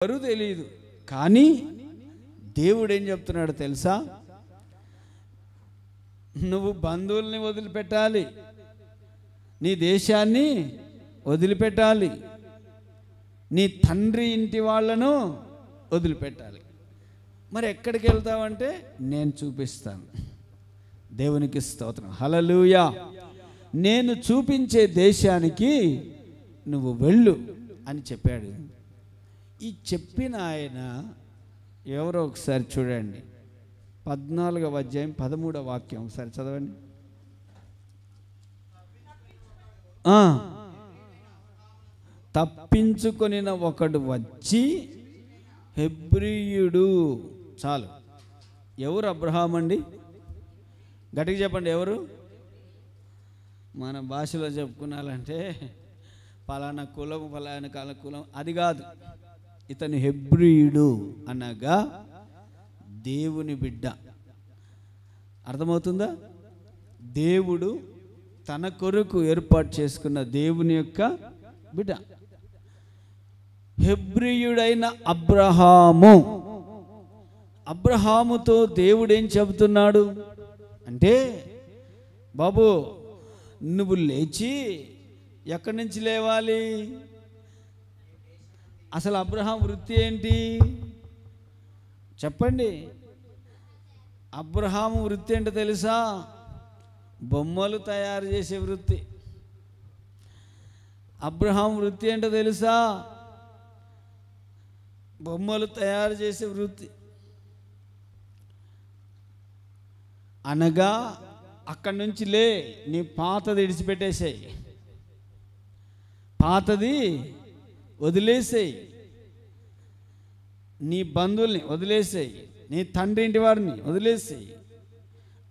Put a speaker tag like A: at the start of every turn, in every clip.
A: ఎవరు తెలియదు. కానీ దేవుడు ఏం చెప్తున్నాడు తెలుసా? నువ్వు బంధువుల్ని వదిలిపెట్టాలి, నీ దేశాన్ని వదిలిపెట్టాలి, నీ తండ్రి ఇంటి వాళ్ళను వదిలిపెట్టాలి. మరి ఎక్కడికి వెళ్తావంటే నేను చూపిస్తాను. దేవునికి స్తోత్రం, హల్లెలూయా. నేను చూపించే దేశానికి నువ్వు వెళ్ళు అని చెప్పాడు. ఈ చెప్పిన ఆయన ఎవరో ఒకసారి చూడండి, 14వ అధ్యాయం 13వ వాక్యం ఒకసారి చదవండి. తప్పించుకొనిన ఒకడు వచ్చి హెబ్రీయుడు. చాలు. ఎవరు అబ్రహాం అండి? గట్టిగా చెప్పండి, ఎవరు? మన భాషలో చెప్పుకున్నాలంటే పలానా కులం పలానా కాల కులం అది కాదు. ఇతను హెబ్రీయుడు అనగా దేవుని బిడ్డ. అర్థమవుతుందా? దేవుడు తన కొరకు ఏర్పాటు చేసుకున్న దేవుని యొక్క బిడ్డ హెబ్రీయుడైన అబ్రహాము. అబ్రహాముతో దేవుడు ఏం చెబుతున్నాడు అంటే, బాబు నువ్వు లేచి ఎక్కడి నుంచి లేవాలి? అసలు అబ్రహాం వృత్తి ఏంటి చెప్పండి? అబ్రహాము వృత్తి ఏంటో తెలుసా? బొమ్మలు తయారు చేసే వృత్తి. అబ్రహాం వృత్తి ఏంటో తెలుసా? బొమ్మలు తయారు చేసే వృత్తి. అనగా అక్కడి నుంచి లే, నీ పాతది విడిచిపెట్టేసేయి, పాతది వదిలేసేయి, నీ బంధువుల్ని వదిలేసేయి, నీ తండ్రి ఇంటి వారిని వదిలేసేయి,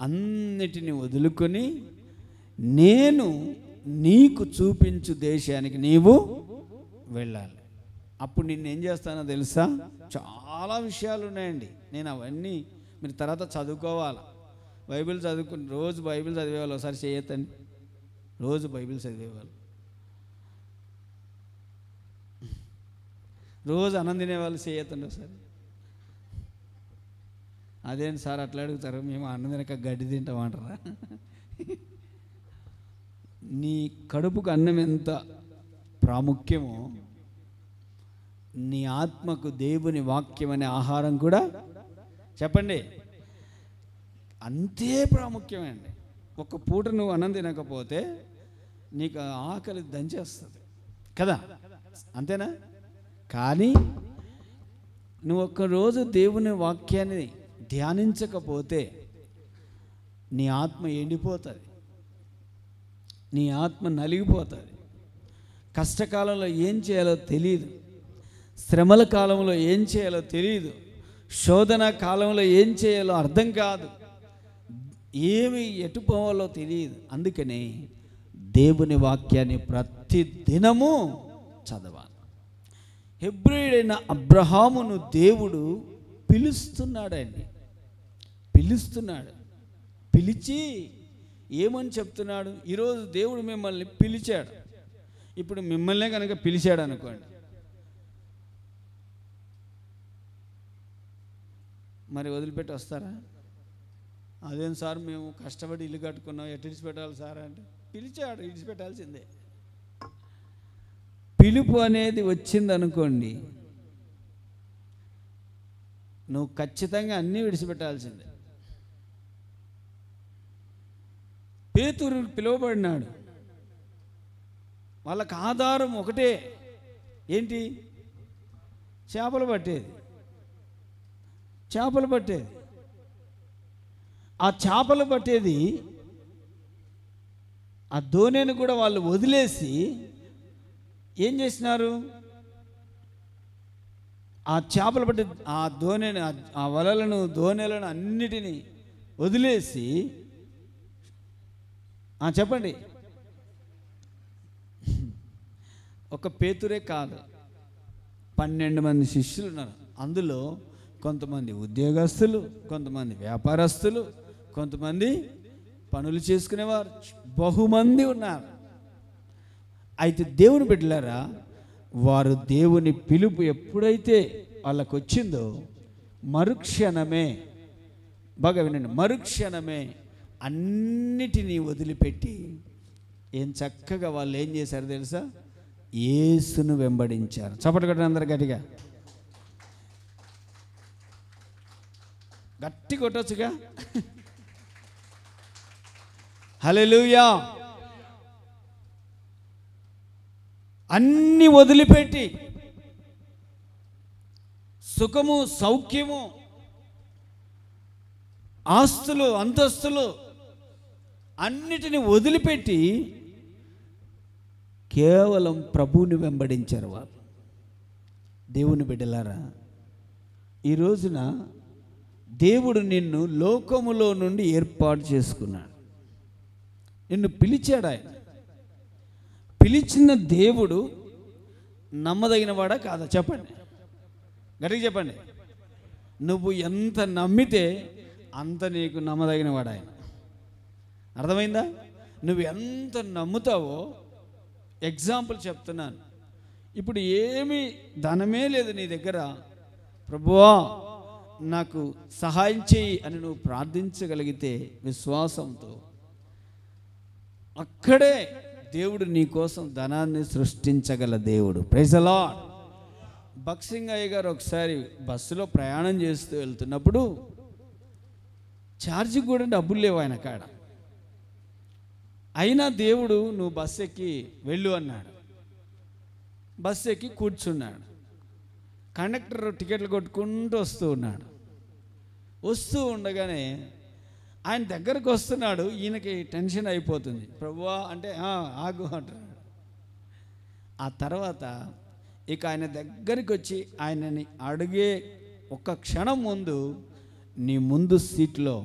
A: అన్నిటిని వదులుకొని నేను నీకు చూపించు దేశానికి నీవు వెళ్ళాలి. అప్పుడు నిన్నేం చేస్తానో తెలుసా? చాలా విషయాలు ఉన్నాయండి. నేను అవన్నీ మీరు తర్వాత చదువుకోవాలి. బైబిల్ చదువుకుని రోజు బైబిల్ చదివేవాళ్ళు ఒకసారి చేయొద్దండి. రోజు బైబిల్ చదివేవాళ్ళు, రోజు అన్నం తినేవాళ్ళు చేయొద్దండి ఒకసారి. అదేంటి సార్ అట్లా అడుగుతారు? మేము అన్నం తినక గడ్డి తింటామంటారా? నీ కడుపుకు అన్నం ఎంత ప్రాముఖ్యమో నీ ఆత్మకు దేవుని వాక్యం అనే ఆహారం కూడా చెప్పండి అంతే ప్రాముఖ్యమండి. ఒక పూట నువ్వు అన్నం తినకపోతే నీకు ఆకలి దంచేస్తుంది కదా, అంతేనా? కానీ నువ్వు ఒక్కరోజు దేవుని వాక్యాన్ని ధ్యానించకపోతే నీ ఆత్మ ఎండిపోతుంది, నీ ఆత్మ నలిగిపోతుంది. కష్టకాలంలో ఏం చేయాలో తెలియదు, శ్రమల కాలంలో ఏం చేయాలో తెలియదు, శోధన కాలంలో ఏం చేయాలో అర్థం కాదు, ఏమి ఎటు పోవాలో తెలియదు. అందుకనే దేవుని వాక్యాన్ని ప్రతి దినము చదవాలి. హెబ్రీయుడైన అబ్రహామును దేవుడు పిలుస్తున్నాడండి, పిలుస్తున్నాడు. పిలిచి ఏమని చెప్తున్నాడు? ఈరోజు దేవుడు మిమ్మల్ని పిలిచాడు. ఇప్పుడు మిమ్మల్నే కనుక పిలిచాడు అనుకోండి, మరి వదిలిపెట్టి వస్తారా? అదేం సార్ మేము కష్టపడి ఇల్లు కట్టుకున్నాం, ఎటు విడిచిపెట్టాలి సార్ అంటే, పిలిచాడు, విడిచిపెట్టాల్సిందే. పిలుపు అనేది వచ్చిందనుకోండి, నువ్వు ఖచ్చితంగా అన్నీ విడిచిపెట్టాల్సిందే. పేతురు పిలువబడినాడు, వాళ్ళకి ఆధారం ఒకటే, ఏంటి? చేపలు పట్టేది, చేపలు పట్టేది. ఆ చేపలు పట్టేది ఆ దోణిని కూడా వాళ్ళు వదిలేసి ఏం చేసినారు? ఆ చేపలు పట్టే ఆ దోణిని, ఆ వలలను, దోణెలను అన్నిటినీ వదిలేసి చెప్పండి, ఒక పేతురే కాదు, 12 మంది శిష్యులు ఉన్నారు. అందులో కొంతమంది ఉద్యోగస్తులు, కొంతమంది వ్యాపారస్తులు, కొంతమంది పనులు చేసుకునేవారు, బహుమంది ఉన్నారు. అయితే దేవుని బిడ్డలారా, వారు దేవుని పిలుపు ఎప్పుడైతే వాళ్ళకు వచ్చిందో మరుక్షణమే, బాగా వినండి, మరుక్షణమే అన్నిటినీ వదిలిపెట్టి ఏం చక్కగా వాళ్ళు ఏం చేశారు తెలుసా? యేసును వెంబడించారు. చప్పట్లు కొట్టండి అందరు గట్టిగా, గట్టి కొట్టొచ్చుగా. హల్లెలూయా. అన్ని వదిలిపెట్టి సుఖము, సౌఖ్యము, ఆస్తులు, అంతస్తులు అన్నిటిని వదిలిపెట్టి కేవలం ప్రభువుని వెంబడించారు వాళ్ళు. దేవుని బిడ్డలారా, ఈ రోజున దేవుడు నిన్ను లోకములో నుండి ఏర్పాటు చేసుకున్నాడు. నిన్ను పిలిచాడు. ఆయన పిలిచిన దేవుడు నమ్మదగినవాడా కాదా? చెప్పండి, గట్టిగా చెప్పండి. నువ్వు ఎంత నమ్మితే అంత నీకు నమ్మదగినవాడు ఆయన. అర్థమైందా? నువ్వు ఎంత నమ్ముతావో, ఎగ్జాంపుల్ చెప్తున్నాను. ఇప్పుడు ఏమీ ధనమే లేదు నీ దగ్గర, ప్రభువా నాకు సహాయం చేయి అని నువ్వు ప్రార్థించగలిగితే విశ్వాసంతో, అక్కడే దేవుడు నీ కోసం ధనాన్ని సృష్టించగల దేవుడు. Praise the lord. బక్సింగ్ అయ్య గారు ఒకసారి బస్సులో ప్రయాణం చేస్తూ వెళ్తున్నప్పుడు ఛార్జీ కూడా డబ్బులు లేవు ఆయన కాడ. అయినా దేవుడు నువ్వు బస్సు ఎక్కి వెళ్ళు అన్నాడు. బస్సు ఎక్కి కూర్చున్నాడు. కండక్టర్ టికెట్లు కొట్టుకుంటూ వస్తూ ఉన్నాడు. వస్తూ ఉండగానే ఆయన దగ్గరకు వస్తున్నాడు. ఈయనకి టెన్షన్ అయిపోతుంది. ప్రభువా అంటే ఆగు అంటున్నాడు. ఆ తర్వాత ఇక ఆయన దగ్గరికి వచ్చి ఆయనని అడిగే ఒక క్షణం ముందు, నీ ముందు సీట్లో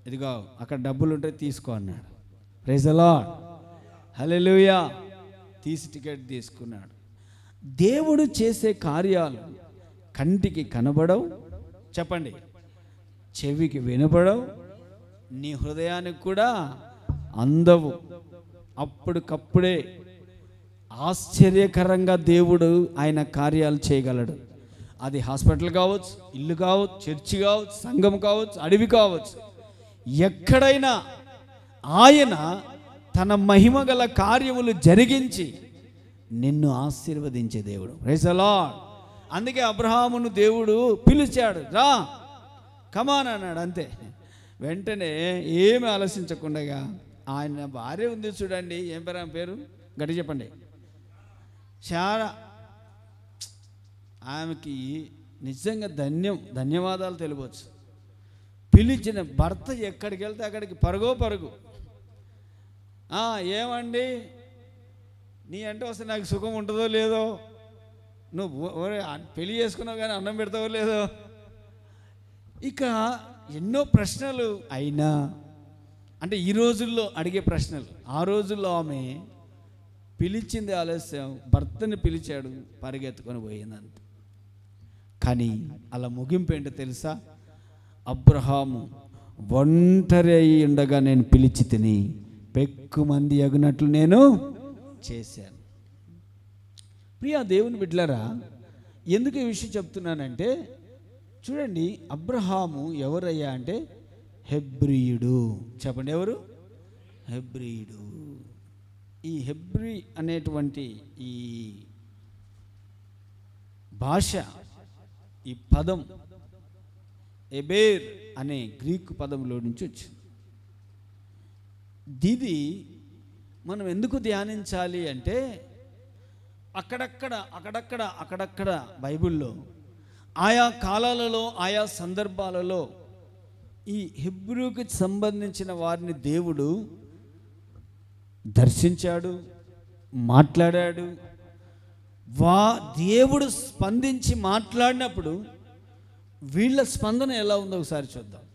A: ఇదిగో అక్కడ డబ్బులు ఉంటే తీసుకో అన్నాడు. Praise the Lord. హల్లెలూయా. తీసి టికెట్ తీసుకున్నాడు. దేవుడు చేసే కార్యాలు కంటికి కనబడవు, చెప్పండి, చెవికి వినపడవు, నీ హృదయానికి కూడా అందవు. అప్పటికప్పుడే ఆశ్చర్యకరంగా దేవుడు ఆయన కార్యాలు చేయగలడు. అది హాస్పిటల్ కావచ్చు, ఇల్లు కావచ్చు, చర్చి కావచ్చు, సంఘం కావచ్చు, అడవి కావచ్చు, ఎక్కడైనా ఆయన తన మహిమ గల కార్యములు జరిగించి నిన్ను ఆశీర్వదించే దేవుడు. Praise the lord. అందుకే అబ్రహామును దేవుడు పిలిచాడు, రా కమాన్ అన్నాడు. అంతే, వెంటనే ఏమి ఆలోచించకుండా ఆయన భార్య ఉంది చూడండి, ఏం పేరు ఆమె పేరు? గట్టి చెప్పండి. చాలా ఆమెకి నిజంగా ధన్యవాదాలు తెలియవచ్చు. పిలిచిన భర్త ఎక్కడికి వెళ్తే అక్కడికి పరుగో పరుగు. ఏమండి నీ అంటే వస్తే నాకు సుఖం ఉంటుందో లేదో, నువ్వు పెళ్లి చేసుకున్నావు కానీ అన్నం పెడతావో లేదో, ఇక ఎన్నో ప్రశ్నలు. అయినా అంటే ఈ రోజుల్లో అడిగే ప్రశ్నలు. ఆ రోజుల్లో ఆమె పిలిచింది ఆలస్యం, భర్తని పిలిచాడు, పరిగెత్తుకొని పోయిందంత. కానీ అలా ముగింపు ఏంటో తెలుసా? అబ్రహాము ఒంటరి అయి ఉండగా నేను పిలిచి తిని పెక్కుమంది అగునట్లు నేను చేశాను. ప్రియా దేవుని బిడ్డలారా, ఎందుకు ఈ విషయం చెప్తున్నానంటే, చూడండి, అబ్రహాము ఎవరయ్యా అంటే హెబ్రీయుడు. చెప్పండి, ఎవరు? హెబ్రీయుడు. ఈ హెబ్రీ అనేటువంటి ఈ భాష, ఈ పదం ఎబేర్ అనే గ్రీకు పదంలో నుంచి వచ్చింది. దీది మనం ఎందుకు ధ్యానించాలి అంటే, అక్కడక్కడ బైబిల్లో ఆయా కాలాలలో, ఆయా సందర్భాలలో ఈ హెబ్రూకి సంబంధించిన వారిని దేవుడు దర్శించాడు, మాట్లాడాడు. దేవుడు స్పందించి మాట్లాడినప్పుడు వీళ్ళ స్పందన ఎలా ఉందో ఒకసారి చూద్దాం.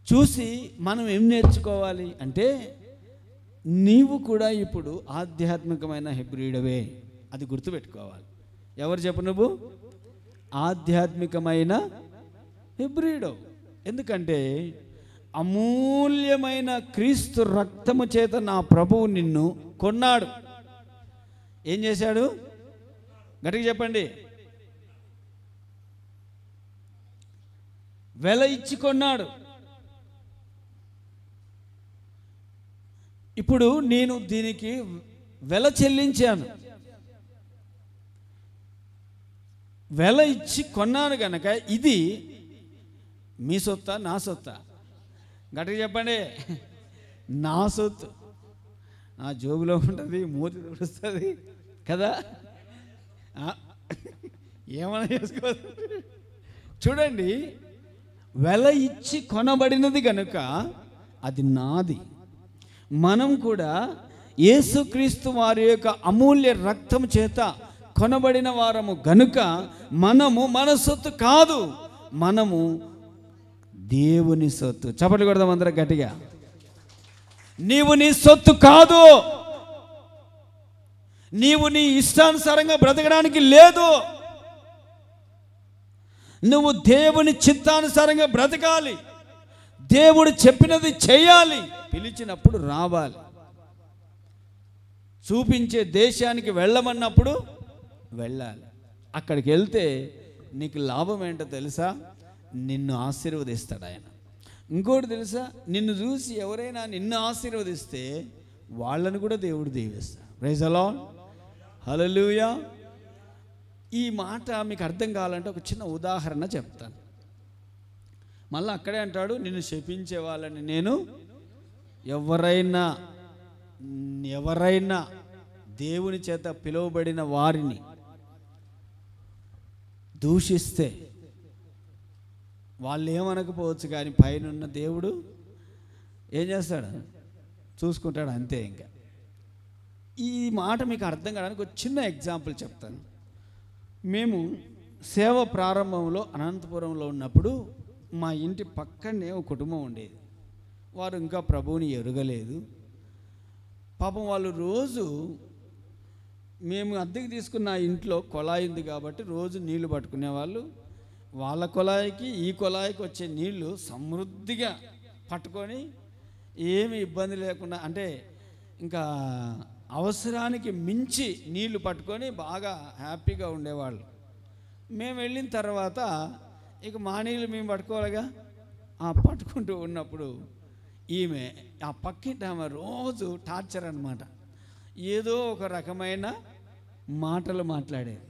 A: చూసి మనం ఏం నేర్చుకోవాలి అంటే, నీవు కూడా ఇప్పుడు ఆధ్యాత్మికమైన హెబ్రీయుడవే, అది గుర్తుపెట్టుకోవాలి. ఎవరు చెప్పు? నువ్వు ఆధ్యాత్మికమైన హెబ్రీయుడు. ఎందుకంటే అమూల్యమైన క్రీస్తు రక్తము చేత నా ప్రభువు నిన్ను కొన్నాడు. ఏం చేశాడు? గట్టిగా చెప్పండి. వెల ఇచ్చి కొన్నాడు. ఇప్పుడు నేను దీనికి వెల చెల్లించాను, వెల ఇచ్చి కొన్నాను కనుక ఇది మీ సొత్తా నా సొత్తా? గట్టిగా చెప్పండి. నా సొత్తు. నా జోబులో ఉంటుంది, మూతి తుడుస్తుంది కదా, ఏమైనా చేసుకోవచ్చు. చూడండి, వెల ఇచ్చి కొనబడినది కనుక అది నాది. మనం కూడా యేసుక్రీస్తు వారి యొక్క అమూల్య రక్తం చేత కొనబడిన వారము గనుక మనము మన సొత్తు కాదు, మనము దేవుని సొత్తు. చప్పట్లు కొడదాం అందరం గట్టిగా. నీవు నీ సొత్తు కాదు. నీవు నీ ఇష్టానుసారంగా బ్రతకడానికి లేదు. నువ్వు దేవుని చిత్తానుసారంగా బ్రతకాలి. దేవుడు చెప్పినది చేయాలి. పిలిచినప్పుడు రావాలి. చూపించే దేశానికి వెళ్ళమన్నప్పుడు వెళ్ళాలి. అక్కడికి వెళ్తే నీకు లాభం ఏంటో తెలుసా? నిన్ను ఆశీర్వదిస్తాడు ఆయన. ఇంకోటి తెలుసా? నిన్ను చూసి ఎవరైనా నిన్ను ఆశీర్వదిస్తే వాళ్ళని కూడా దేవుడు దీవిస్తాడు. ప్రైజ్ ది లార్డ్, హల్లెలూయా. ఈ మాట మీకు అర్థం కావాలంటే ఒక చిన్న ఉదాహరణ చెప్తాను. మళ్ళీ అక్కడే అంటాడు, నిన్ను శపించే వాళ్ళని నేను ఎవరైనా దేవుని చేత పిలువబడిన వారిని దూషిస్తే వాళ్ళు ఏమనకపోవచ్చు, కానీ పైన దేవుడు ఏం చేస్తాడు? చూసుకుంటాడు, అంతే. ఇంకా ఈ మాట మీకు అర్థం కావడానికి ఒక చిన్న ఎగ్జాంపుల్ చెప్తాను. మేము సేవ ప్రారంభంలో అనంతపురంలో ఉన్నప్పుడు మా ఇంటి పక్కనే ఒక కుటుంబం ఉండేది. వారు ఇంకా ప్రభువుని ఎరుగలేదు. పాపం వాళ్ళు రోజు మేము అద్దెకి తీసుకున్న ఇంట్లో కొళాయి ఉంది కాబట్టి రోజు నీళ్లు పట్టుకునేవాళ్ళు. వాళ్ళ కొళాయికి ఈ కొళాయికి వచ్చే నీళ్లు సమృద్ధిగా పట్టుకొని ఏమి ఇబ్బంది లేకుండా, అంటే ఇంకా అవసరానికి మించి నీళ్లు పట్టుకొని బాగా హ్యాపీగా ఉండేవాళ్ళు. మేము వెళ్ళిన తర్వాత ఇక మా నీళ్ళు మేము పట్టుకోవాలిగా. పట్టుకుంటూ ఉన్నప్పుడు ఈమె ఆ పక్కింటి ఆమె రోజు టార్చర్ అన్నమాట. ఏదో ఒక రకమైన మాటలు మాట్లాడేది,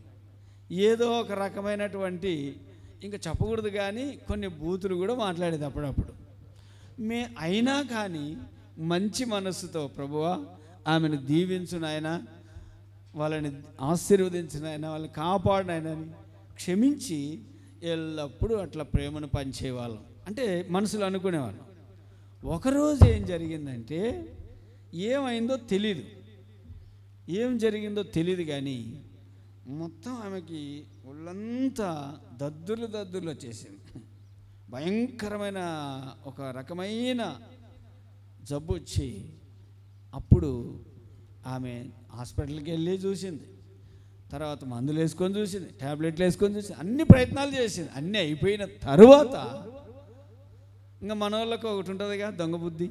A: ఏదో ఒక రకమైనటువంటి, ఇంకా చెప్పకూడదు కానీ కొన్ని బూతులు కూడా మాట్లాడేది అప్పుడప్పుడు. అయినా కానీ మంచి మనస్సుతో, ప్రభువా ఆమెను దీవించు నాయనా, వాళ్ళని ఆశీర్వదించు నాయనా, వాళ్ళని కాపాడు నాయనని క్షమించి ఎల్లప్పుడూ అట్లా ప్రేమను పంచేవాళ్ళం. అంటే మనసులో అనుకునేవాళ్ళం. ఒకరోజు ఏం జరిగిందంటే, ఏమైందో తెలీదు, ఏం జరిగిందో తెలియదు కానీ మొత్తం ఆమెకి ఒళ్ళంతా దద్దుర్లు వచ్చేసింది. భయంకరమైన ఒక రకమైన జబ్బు వచ్చి అప్పుడు ఆమె హాస్పిటల్కి వెళ్ళి చూసింది. తర్వాత మందులు వేసుకొని చూసింది, ట్యాబ్లెట్లు వేసుకొని చూసింది, అన్ని ప్రయత్నాలు చేసింది. అన్నీ అయిపోయిన తరువాత ఇంకా మన వాళ్ళకు ఒకటి ఉంటుందిగా, దొంగ బుద్ధి.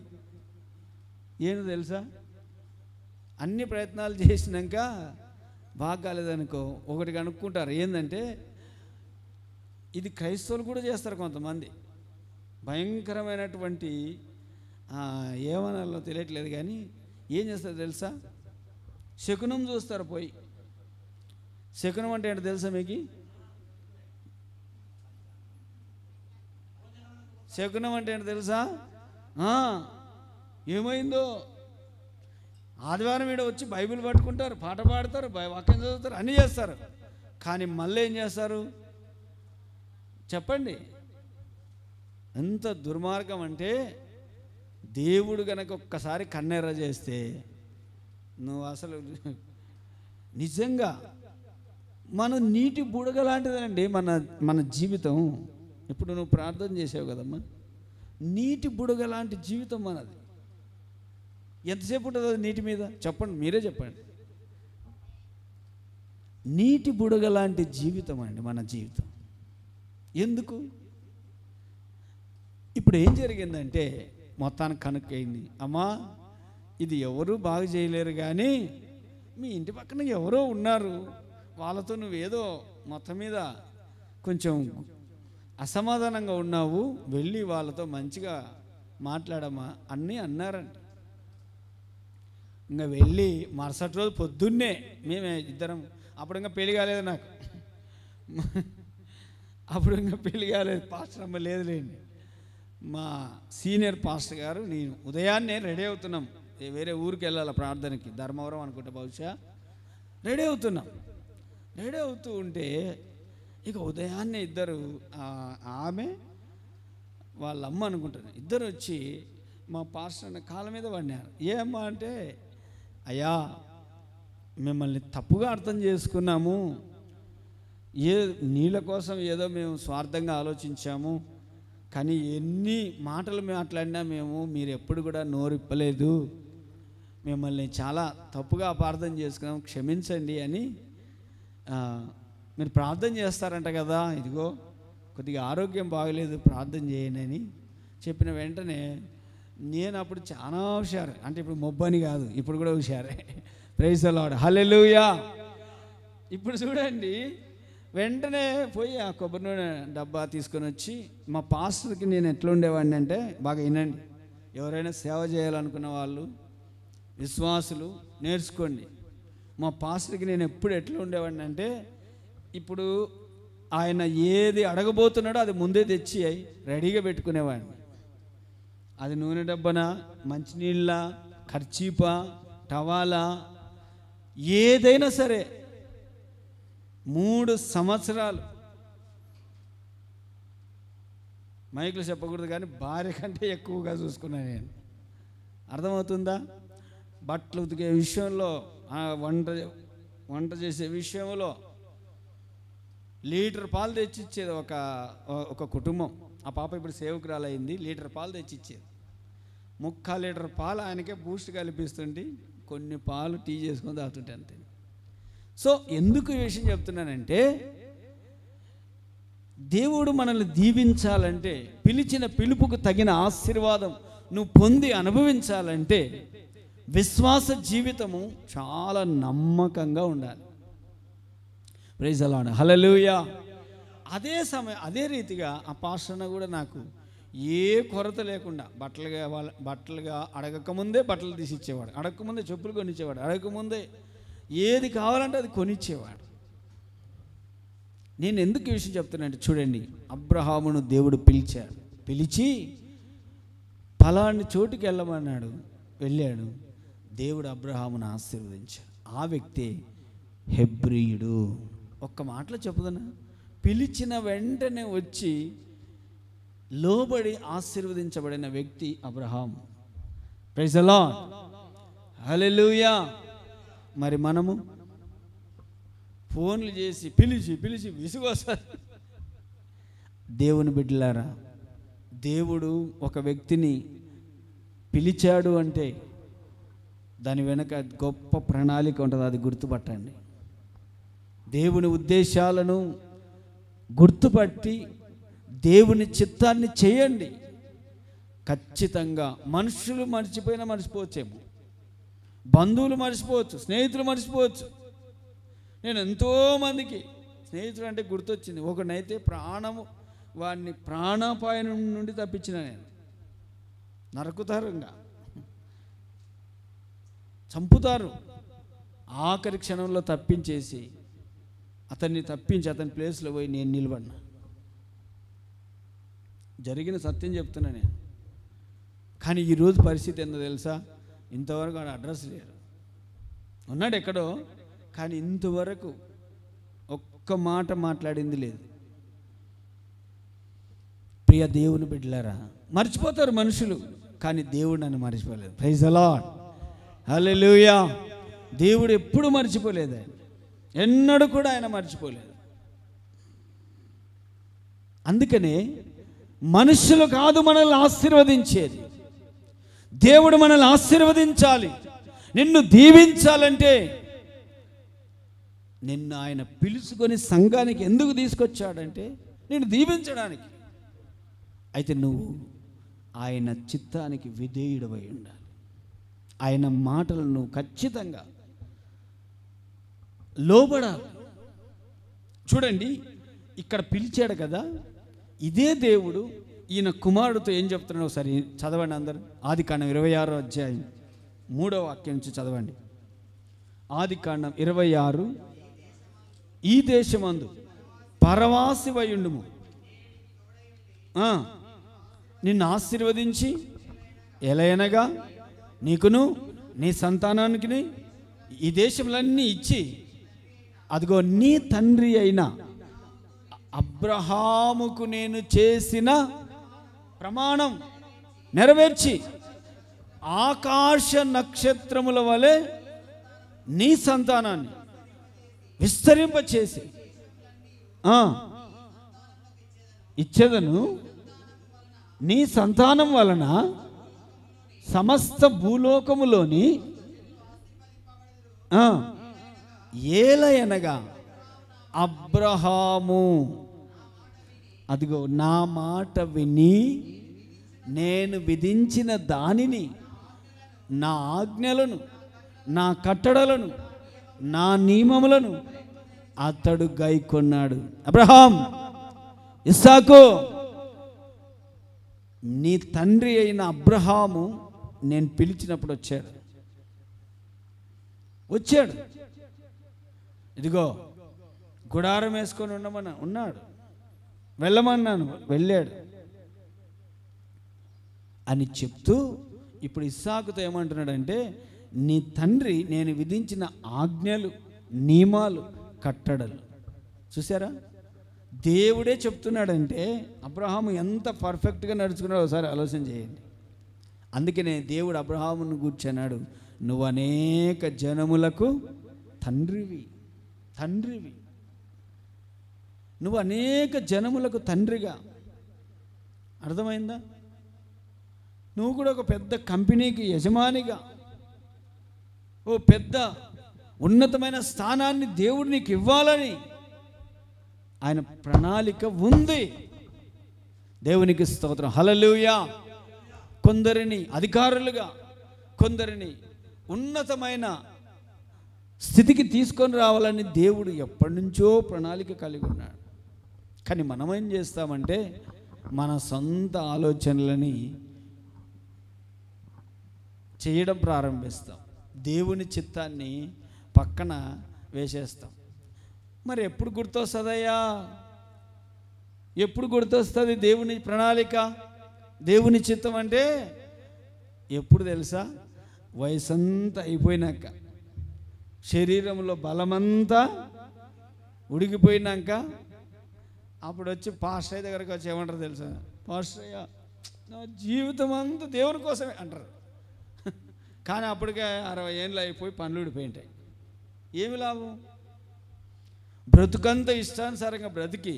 A: ఏందో తెలుసా? అన్ని ప్రయత్నాలు చేసినాక బాగా కాలేదనుకో, ఒకటి కనుక్కుంటారు. ఏంటంటే ఇది క్రైస్తవులు కూడా చేస్తారు కొంతమంది. భయంకరమైనటువంటి ఏమనాలో తెలియట్లేదు కానీ ఏం చేస్తారు తెలుసా? శకునం చూస్తారు పోయి. శకునం అంటే ఏంటో తెలుసా మీకు? శకునం అంటే ఏంటో తెలుసా? ఏమైందో, ఆదివారం వీడ వచ్చి బైబిల్ పట్టుకుంటారు, పాట పాడతారు, వాక్యం చదువుతారు, అన్నీ చేస్తారు. కానీ మళ్ళీ ఏం చేస్తారు చెప్పండి? ఎంత దుర్మార్గం అంటే, దేవుడు కనుక ఒక్కసారి కన్నెర్ర చేస్తే నువ్వు అసలు నిజంగా మన నీటి బుడగ లాంటిదేనండి మన జీవితం. ఇప్పుడు నువ్వు ప్రార్థన చేసావు కదమ్మా, నీటి బుడగ లాంటి జీవితం మనది. ఎంతసేపు ఉంటుంది అది నీటి మీద? చెప్పండి, మీరే చెప్పండి. నీటి బుడగ లాంటి జీవితం అండి మన జీవితం. ఎందుకు? ఇప్పుడు ఏం జరిగిందంటే మొత్తానికి కనుక్కయింది. అమ్మా, ఇది ఎవరు బాగు చేయలేరు కానీ మీ ఇంటి పక్కన ఎవరో ఉన్నారు, వాళ్ళతో నువ్వేదో మొత్తం మీద కొంచెం అసమాధానంగా ఉన్నావు, వెళ్ళి వాళ్ళతో మంచిగా మాట్లాడమా అన్నీ అన్నారంట. ఇంకా వెళ్ళి మరుసటి రోజు పొద్దున్నే మేమే ఇద్దరం, అప్పుడు ఇంకా పెళ్లి కాలేదు నాకు, అప్పుడు ఇంకా పెళ్లి కాలేదు, పాస్టర్ అమ్మ లేదులేండి, మా సీనియర్ పాస్టర్ గారు నేను ఉదయాన్నే రెడీ అవుతున్నాం, వేరే ఊరికి వెళ్ళాలి ప్రార్థనకి, ధర్మవరం అనుకుంటా బహుశా. రెడీ అవుతున్నాం, రెడీ అవుతూ ఉంటే ఇక ఉదయాన్నే ఇద్దరు, ఆమె వాళ్ళ అమ్మ అనుకుంటాను, ఇద్దరు వచ్చి మా పాస్టర్ అన్న కాళ్ళ మీద పడినారు. ఏమ్మా అంటే, అయ్యా మిమ్మల్ని తప్పుగా అర్థం చేసుకున్నాము, నీళ్ళ కోసం ఏదో మేము స్వార్థంగా ఆలోచించాము, కానీ ఎన్ని మాటలు మాట్లాడినా మీరు ఎప్పుడు కూడా నోరిప్పలేదు, మిమ్మల్ని చాలా తప్పుగా అపార్థం చేసుకున్నాం, క్షమించండి అని మీరు ప్రార్థన చేస్తారంట కదా, ఇదిగో కొద్దిగా ఆరోగ్యం బాగలేదు ప్రార్థన చేయండి అని చెప్పిన వెంటనే నేను అప్పుడు చాలా హుషారు, అంటే ఇప్పుడు మొబ్బని కాదు, ఇప్పుడు కూడా హుషారే, ప్రైజ్ ది లార్డ్, హల్లెలూయా. ఇప్పుడు చూడండి, వెంటనే పోయి ఆ కొబ్బరి నూనె డబ్బా తీసుకొని వచ్చి మా పాస్టర్కి నేను ఎట్లా ఉండేవాడిని అంటే, బాగా వినండి, ఎవరైనా సేవ చేయాలనుకున్న వాళ్ళు విశ్వాసులు నేర్చుకోండి. మా పాస్టర్కి నేను ఎప్పుడు ఎట్లా ఉండేవాడిని అంటే, ఇప్పుడు ఆయన ఏది అడగబోతున్నాడో అది ముందే తెచ్చి రెడీగా పెట్టుకునేవాడిని. అది నూనె డబ్బనా, మంచినీళ్ళ, ఖర్చీపా, టవాలా, ఏదైనా సరే 3 సంవత్సరాలు మైకులు చెప్పకూడదు కానీ భార్య కంటే ఎక్కువగా చూసుకున్నాను నేను. అర్థమవుతుందా? బట్టలు ఉతికే విషయంలో, వంట చేసే విషయంలో లీటర్ పాలు తెచ్చిచ్చేది ఒక కుటుంబం. ఆ పాప ఇప్పుడు సేవకురాలైంది. లీటర్ పాలు తెచ్చిచ్చేది. 3/4 లీటర్ పాలు ఆయనకే బూస్ట్ కల్పిస్తుంటే కొన్ని పాలు టీ చేసుకొని తాగుతుంటే అంతే. సో ఎందుకు ఈ విషయం చెప్తున్నానంటే, దేవుడు మనల్ని దీవించాలంటే, పిలిచిన పిలుపుకు తగిన ఆశీర్వాదం నువ్వు పొంది అనుభవించాలంటే విశ్వాస జీవితము చాలా నమ్మకంగా ఉండాలి. ప్రైజ్ ది లార్డ్, హల్లెలూయా. అదే రీతిగా ఆ పాస్టర్ కూడా నాకు ఏ కొరత లేకుండా బట్టలుగా అడగకముందే బట్టలు తీసి ఇచ్చేవాడు, అడగకముందే చెప్పులు కొనిచ్చేవాడు, అడగకముందే ఏది కావాలంటే అది కొనిచ్చేవాడు. నేను ఎందుకు ఈ విషయం చెప్తున్నానంటే, చూడండి, అబ్రహామును దేవుడు పిలిచాడు, పిలిచి ఫలాని చోటుకి వెళ్ళమన్నాడు, వెళ్ళాడు. దేవుడు అబ్రహామును ఆశీర్వదించాడు. ఆ వ్యక్తి హెబ్రీయుడు. ఒక్క మాటలో చెప్పుదన్నా, పిలిచిన వెంటనే వచ్చి లోబడి ఆశీర్వదించబడిన వ్యక్తి అబ్రహాము. ప్రైజ్ ది లార్డ్, హల్లెలూయా. మరి మనము ఫోన్లు చేసి పిలిచి విసుగొస్తారు. దేవుని బిడ్డలారా, దేవుడు ఒక వ్యక్తిని పిలిచాడు అంటే దాని వెనక గొప్ప ప్రణాళిక ఉంటుంది, అది గుర్తుపట్టండి. దేవుని ఉద్దేశాలను గుర్తుపట్టి దేవుని చిత్తాన్ని చేయండి. ఖచ్చితంగా మనుషులు మర్చిపోయినా మర్చిపోవచ్చేమో, బంధువులు మర్చిపోవచ్చు, స్నేహితులు మర్చిపోవచ్చు. నేను ఎంతోమందికి స్నేహితుడు అంటే గుర్తొచ్చింది. ఒకనైతే వాడిని ప్రాణాపాయం నుండి తప్పించిన నేను. నరకుతారు, ఇంకా చంపుతారు. ఆఖరి క్షణంలో తప్పించేసి అతన్ని ప్లేస్లో పోయి నేను నిలబడినా. జరిగిన సత్యం చెప్తున్నా నేను. కానీ ఈరోజు పరిస్థితి ఏందో తెలుసా? ఇంతవరకు ఆడ అడ్రస్ లేరు, ఉన్నాడు ఎక్కడో, కానీ ఇంతవరకు ఒక్క మాట మాట్లాడింది లేదు. ప్రియ దేవుని బిడ్డలారా, మర్చిపోతారు మనుషులు, కానీ దేవుడు నన్ను మర్చిపోలేదు. ప్రైజ్ ది లార్డ్, హల్లెలూయా. దేవుడు ఎప్పుడు మర్చిపోలేదు, ఆయన ఎన్నడూ కూడా ఆయన మర్చిపోలేదు. అందుకనే మనుషులు కాదు మనల్ని ఆశీర్వదించేది, దేవుడు మనల్ని ఆశీర్వదించాలి. నిన్ను దీవించాలంటే నిన్ను ఆయన పిలుచుకొని సంఘానికి ఎందుకు తీసుకొచ్చాడంటే నిన్ను దీవించడానికి. అయితే నువ్వు ఆయన చిత్తానికి విధేయుడవై ఉండాలి. ఆయన మాటలను ఖచ్చితంగా లోబడాలి. చూడండి, ఇక్కడ పిలిచాడు కదా, ఇదే దేవుడు ఈయన కుమారుడితో ఏం చెప్తున్నాడు ఒకసారి చదవండి అందరూ. ఆదికాండం 26వ అధ్యాయం 3వ వాక్యం నుంచి చదవండి. ఆదికాండం 26, ఈ దేశమందు పరవాసివయుండుము, నిన్ను ఆశీర్వదించి ఎలయనగా నీకును నీ సంతానానికి ఈ దేశములన్నీ ఇచ్చి, అదిగో నీ తండ్రి అయిన అబ్రహాముకు నేను చేసిన ప్రమాణం నెరవేర్చి ఆకాశ నక్షత్రముల వలె నీ సంతానాన్ని విస్తరింపచేసి ఇచ్చేదను. నీ సంతానం వలన సమస్త భూలోకములోని ఏలయనగా అబ్రహాము, అదిగో నా మాట విని నేను విధించిన దానిని, నా ఆజ్ఞలను, నా కట్టడలను, నా నియమములను అతడు గైకొన్నాడు. అబ్రహాం, ఇస్సాకు, నీ తండ్రి అయిన అబ్రహాము నేను పిలిచినప్పుడు వచ్చాడు. ఇదిగో గుడారం వేసుకొని ఉన్నాడు, వెళ్ళమన్నాను, వెళ్ళాడు అని చెప్తూ ఇప్పుడు ఇస్సాకుతో ఏమంటున్నాడంటే, నీ తండ్రి నేను విధించిన ఆజ్ఞలు, నియమాలు, కట్టడలు. చూసారా, దేవుడే చెప్తున్నాడంటే అబ్రహాము ఎంత పర్ఫెక్ట్గా నడుచుకున్నాడో ఒకసారి ఆలోచన చేయండి. అందుకనే దేవుడు అబ్రహామును కూర్చున్నాడు, నువ్వు అనేక జనములకు తండ్రివి, నువ్వు అనేక జనములకు తండ్రిగా. అర్థమైందా? నువ్వు కూడా ఒక పెద్ద కంపెనీకి యజమానిగా, ఓ పెద్ద ఉన్నతమైన స్థానాన్ని దేవుడు నీకు ఇవ్వాలని ఆయన ప్రణాళిక ఉంది. దేవునికి స్తోత్రం, హల్లెలూయా. కొందరిని అధికారులుగా, కొందరిని ఉన్నతమైన స్థితికి తీసుకొని రావాలని దేవుడు ఎప్పటి నుంచో ప్రణాళిక కలిగి ఉన్నాడు. కానీ మనం ఏం చేస్తామంటే మన సొంత ఆలోచనలని చేయడం ప్రారంభిస్తాం, దేవుని చిత్తాన్ని పక్కన వేసేస్తాం. మరి ఎప్పుడు గుర్తొస్తుందయ్యా? ఎప్పుడు గుర్తొస్తుంది దేవుని ప్రణాళిక, దేవుని చిత్తం అంటే? ఎప్పుడు తెలుసా? వయసంతా అయిపోయినాక, శరీరంలో బలమంతా ఉడికిపోయినాక, అప్పుడు వచ్చి పాస్టర్ అయ్య దగ్గరకు వచ్చి ఏమంటారు తెలుసా? పాస్టర్ అయ్య, నా జీవితం అంతా దేవుని కోసమే అంటారు. కానీ అప్పటికే 60 ఏళ్ళు అయిపోయి పనులు ఊడిపోయింటాయి. ఏమి లాభం? బ్రతుకంతా ఇష్టానుసారంగా బ్రతికి,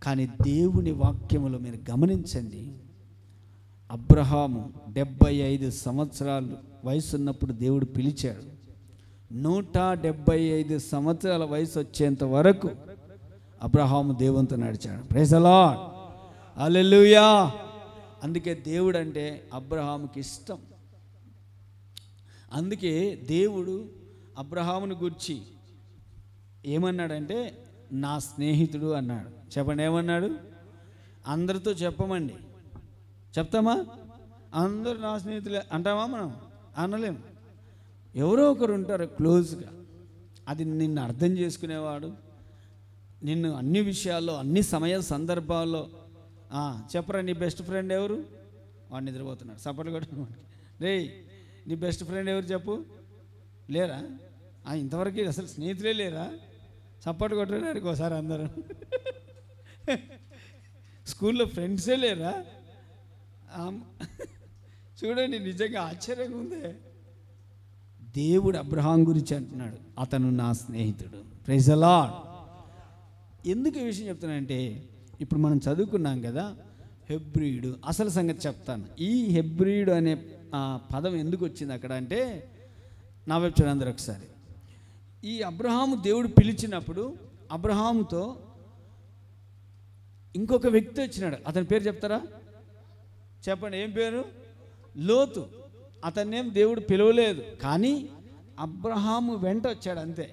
A: కానీ దేవుని వాక్యములో మీరు గమనించండి, అబ్రహాము 75 సంవత్సరాలు వయసున్నప్పుడు దేవుడు పిలిచాడు. 175 సంవత్సరాల వయసు వచ్చేంత వరకు అబ్రహాము దేవునితో నడిచాడు. ప్రైజ్ ది లార్డ్, హల్లెలూయా. అందుకే దేవుడు అంటే అబ్రహాముకి ఇష్టం. అందుకే దేవుడు అబ్రహామును గురించి ఏమన్నాడంటే నా స్నేహితుడు అన్నాడు. చెప్పండి, ఏమన్నాడు? అందరితో చెప్పమండి, చెప్తామా? అందరూ నా స్నేహితులే అంటామా? మనం అనలేము. ఎవరో ఒకరు ఉంటారు క్లోజ్గా, అది నిన్ను అర్థం చేసుకునేవాడు, నిన్ను అన్ని విషయాల్లో, అన్ని సమయ సందర్భాల్లో. చెప్పరా, నీ బెస్ట్ ఫ్రెండ్ ఎవరు? వాడు నిద్రపోతున్నాడు, సపోర్ట్ కూడా. రే, నీ బెస్ట్ ఫ్రెండ్ ఎవరు చెప్పు? లేరా? ఇంతవరకు అసలు స్నేహితులే లేరా? సపోర్ట్ కొట్టడానికి ఒకసారి అందరూ. స్కూల్లో ఫ్రెండ్సే లేరా? చూడండి, నిజంగా ఆశ్చర్యంగా ఉంది. దేవుడు అబ్రహాం గురించి అంటున్నాడు, అతను నా స్నేహితుడు. Praise the lord. ఎందుకు ఈ విషయం చెప్తున్నానంటే, ఇప్పుడు మనం చదువుకున్నాం కదా హెబ్రీయుడు. అసలు సంగతి చెప్తాను. ఈ హెబ్రీయుడు అనే పదం ఎందుకు వచ్చింది అక్కడ అంటే, నా వైపు చూడండి అందరూ ఒకసారి. ఈ అబ్రహాము దేవుడు పిలిచినప్పుడు అబ్రహాముతో ఇంకొక వ్యక్తి వచ్చినాడు. అతని పేరు చెప్తారా? చెప్పండి, ఏం పేరు? లోతు. అతన్నేం దేవుడు పిలవలేదు, కానీ అబ్రహాము వెంట వచ్చాడు అంతే.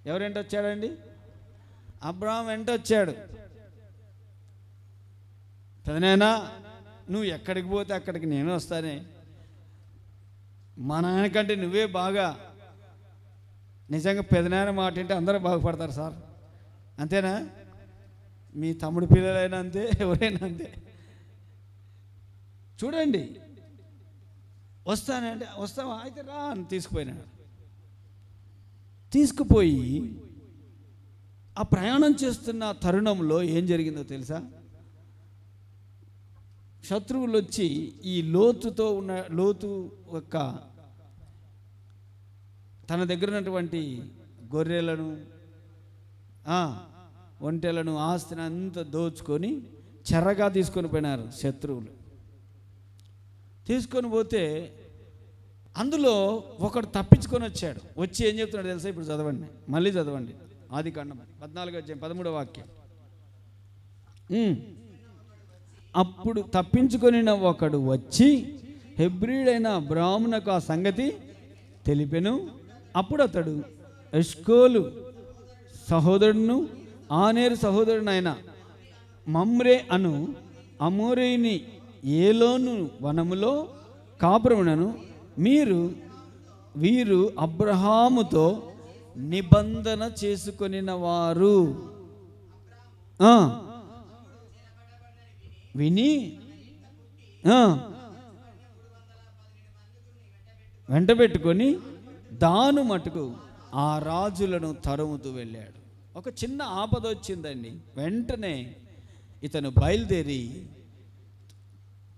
A: ఎవరు వెంట వచ్చాడండి? అబ్రహాం వెంట వచ్చాడు. పెదనాయనా, నువ్వు ఎక్కడికి పోతే అక్కడికి నేను వస్తానే, మా నాన్నకంటే నువ్వే బాగా. నిజంగా పెదనాయన మాట అంటే అందరూ బాగుపడతారు సార్, అంతేనా? మీ తమ్ముడు పిల్లలైనా అంతే, ఎవరైనా అంతే. చూడండి, వస్తానంటే వస్తావా, అయితే రా అని తీసుకుపోయినాడు. తీసుకుపోయి ఆ ప్రయాణం చేస్తున్న తరుణంలో ఏం జరిగిందో తెలుసా? శత్రువులు వచ్చి ఈ లోతు యొక్క తన దగ్గర ఉన్నటువంటి గొర్రెలను, ఒంటెలను, ఆస్తిని అంతా దోచుకొని చెరగా తీసుకొని పోయినారు శత్రువులు. తీసుకొని పోతే అందులో ఒకడు తప్పించుకొని వచ్చాడు. వచ్చి ఏం చెప్తున్నాడు తెలుసా? ఇప్పుడు చదవండి, మళ్ళీ చదవండి. ఆదికాండం 14:13 వాక్యం. అప్పుడు తప్పించుకొని ఒకడు వచ్చి హెబ్రీడైన అబ్రామునకు ఆ సంగతి తెలిపెను. అప్పుడు అతడు ఎష్కోలు సహోదరుడును ఆనేరు సహోదరునైన మమ్రే అను అమోరీని ఏలోను వనములో కాపురమునను వీరు అబ్రహాముతో నిబంధన చేసుకొనిన వారు. విని వెంట పెట్టుకొని దాను మటుకు ఆ రాజులను తరుముతూ వెళ్ళాడు. ఒక చిన్న ఆపద వచ్చిందండి. వెంటనే ఇతను బయలుదేరి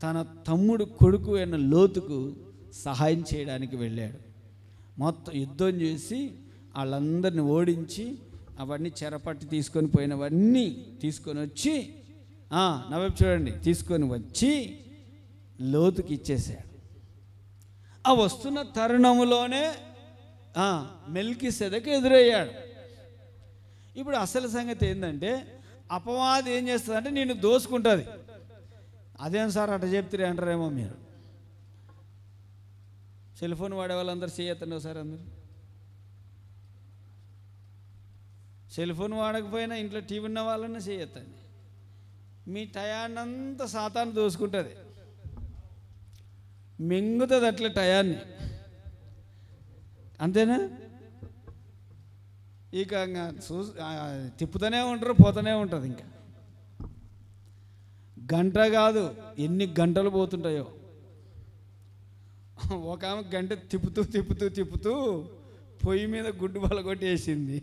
A: తన తమ్ముడు కొడుకు అయిన లోతుకు సహాయం చేయడానికి వెళ్ళాడు. మొత్తం యుద్ధం చేసి వాళ్ళందరిని ఓడించి అవన్నీ చెరపట్టి తీసుకొని పోయినవన్నీ తీసుకొని వచ్చి నవ్వు చూడండి, తీసుకొని వచ్చి లోతుకి ఇచ్చేసాడు. ఆ వస్తున్న తరుణంలోనే మెల్కీసెదెకు ఎదురయ్యాడు. ఇప్పుడు అసలు సంగతి ఏంటంటే, అపవాది ఏం చేస్తుందంటే నిన్ను దోసుకుంటుంది. అదేం సార్ అట్లా చెప్తారు అంటారేమో మీరు. సెల్ ఫోన్ వాడే వాళ్ళందరూ చేయొద్దండి సార్. అందరు సెల్ ఫోన్ వాడకపోయినా ఇంట్లో టీవీ ఉన్న వాళ్ళన్నా చేయొద్దండి. మీ టయాన్నంతా సాతాను దోసుకుంటుంది, మింగుతుంది అట్లా టయాన్ని, అంతేనా? ఇక తిప్పుతూనే ఉంటారు, పోతూనే ఉంటుంది. ఇంకా గంట కాదు, ఎన్ని గంటలు పోతుంటాయో. ఒక ఆమె గంట తిప్పుతూ తిప్పుతూ తిప్పుతూ పొయ్యి మీద గుడ్డు బలగొట్టి వేసింది.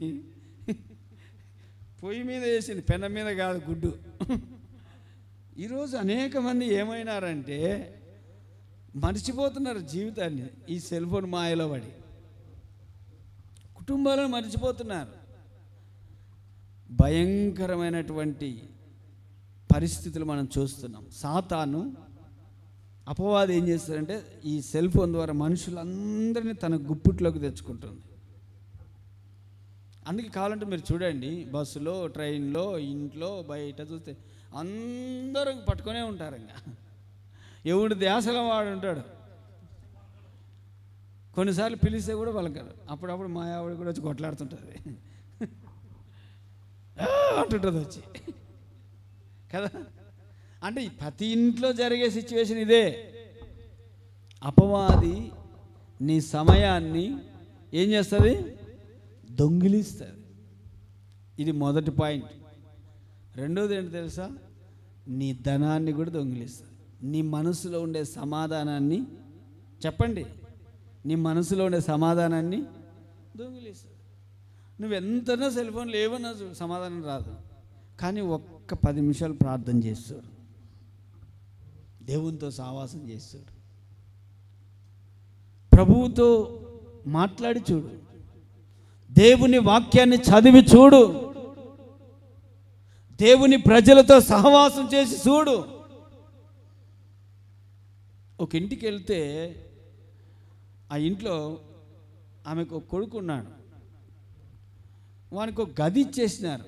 A: పొయ్యి మీద వేసింది, పెనం మీద కాదు, గుడ్డు. ఈరోజు అనేక మంది ఏమైనారంటే మర్చిపోతున్నారు జీవితాన్ని, ఈ సెల్ ఫోన్ మాయలో పడి కుటుంబాలను మర్చిపోతున్నారు. భయంకరమైనటువంటి పరిస్థితులు మనం చూస్తున్నాం. సాతాను, అపవాది ఏం చేస్తారంటే ఈ సెల్ ఫోన్ ద్వారా మనుషులందరినీ తన గుప్పిట్లోకి తెచ్చుకుంటుంది. అందుకే కావాలంటే మీరు చూడండి, బస్సులో, ట్రైన్లో, ఇంట్లో, బయట చూస్తే అందరూ పట్టుకొనే ఉంటారు. ఇంకా ఎవడు ధ్యాసలో వాడు ఉంటాడు. కొన్నిసార్లు పిలిస్తే కూడా పలకరు. అప్పుడప్పుడు మా ఆవిడ కూడా వచ్చి కొట్లాడుతుంటుంది, అంటుంటుంది వచ్చి కదా. అంటే ప్రతి ఇంట్లో జరిగే సిచ్యువేషన్ ఇదే. అపవాది నీ సమయాన్ని ఏం చేస్తుంది? దొంగిలిస్తుంది. ఇది మొదటి పాయింట్. రెండోది ఏంటి తెలుసా? నీ ధనాన్ని కూడా దొంగిలిస్తుంది. నీ మనసులో ఉండే సమాధానాన్ని, చెప్పండి, నీ మనసులో ఉండే సమాధానాన్ని దొంగిలిస్తుంది. నువ్వెంతనా సెల్ ఫోన్లో ఏమన్నా సమాధానం రాదు, కానీ ఒక్క 10 నిమిషాలు ప్రార్థన చేస్తాడు, దేవునితో సహవాసం చేస్తాడు, ప్రభువుతో మాట్లాడి చూడు, దేవుని వాక్యాన్ని చదివి చూడు, దేవుని ప్రజలతో సహవాసం చేసి చూడు. ఒక ఇంటికి వెళ్తే ఆ ఇంట్లో ఆమెకు ఒక కొడుకు ఉన్నాడు. వానికి ఒక గది ఇచ్చేసినారు.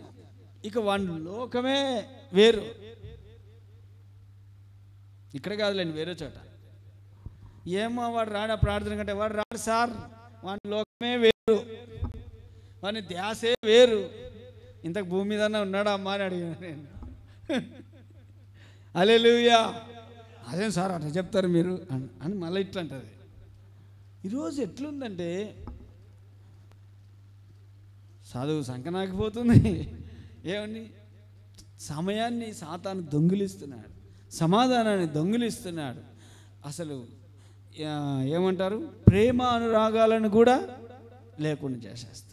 A: ఇక వాని లోకమే వేరు. ఇక్కడ కాదులేండి, వేరే చోట. ఏమో వాడు రాడా ప్రార్థన కంటే, వాడు రాడు సార్, వాడి లోకమే వేరు, వాని ధ్యాసే వేరు. ఇంతకు భూమి మీద ఉన్నాడా అమ్మా అని అడిగాను నేను. హల్లెలూయా. అదేం సార్ అట్లా చెప్తారు మీరు అని మళ్ళీ ఇట్లా అంటది. ఈరోజు ఎట్లుందంటే చదువు సంకనాకపోతుంది. ఏమండి, సమయాన్ని సాతాను దొంగిలిస్తున్నాడు, సమాధానాన్ని దొంగిలిస్తున్నాడు. అసలు ఏమంటారు, ప్రేమ అనురాగాలను కూడా లేకుండా చేసేస్తున్నాడు.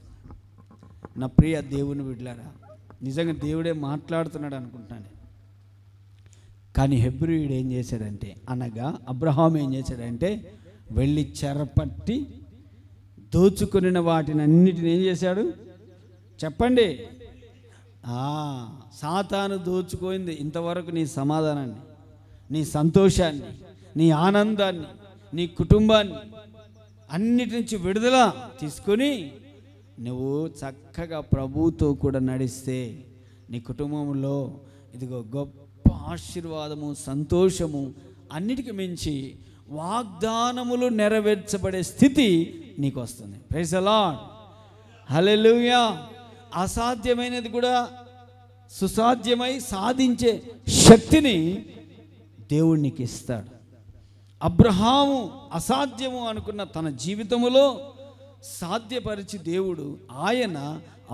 A: నా ప్రియ దేవుని బిడ్డలారా, నిజంగా దేవుడే మాట్లాడుతున్నాడు అనుకుంటున్నాను. కానీ హెబ్రీయుడు ఏం చేశాడంటే, అనగా అబ్రహాం ఏం చేశాడంటే, వెళ్ళి చెరపట్టి దోచుకున్న వాటిని అన్నిటిని ఏం చేశాడు చెప్పండి? సాతాను దోచుకోయింది ఇంతవరకు నీ సమాధానాన్ని, నీ సంతోషాన్ని, నీ ఆనందాన్ని, నీ కుటుంబాన్ని అన్నిటి నుంచి విడుదల తీసుకొని నువ్వు చక్కగా ప్రభువుతో కూడా నడిస్తే నీ కుటుంబంలో ఇదిగో గొప్ప ఆశీర్వాదము, సంతోషము, అన్నిటికీ మించి వాగ్దానములు నెరవేర్చబడే స్థితి నీకు వస్తుంది. Praise the Lord. హల్లెలూయా. అసాధ్యమైనది కూడా సుసాధ్యమై సాధించే శక్తిని దేవుడు నీకు ఇస్తాడు. అబ్రహాము అసాధ్యము అనుకున్న తన జీవితంలో సాధ్యపరిచి దేవుడు, ఆయన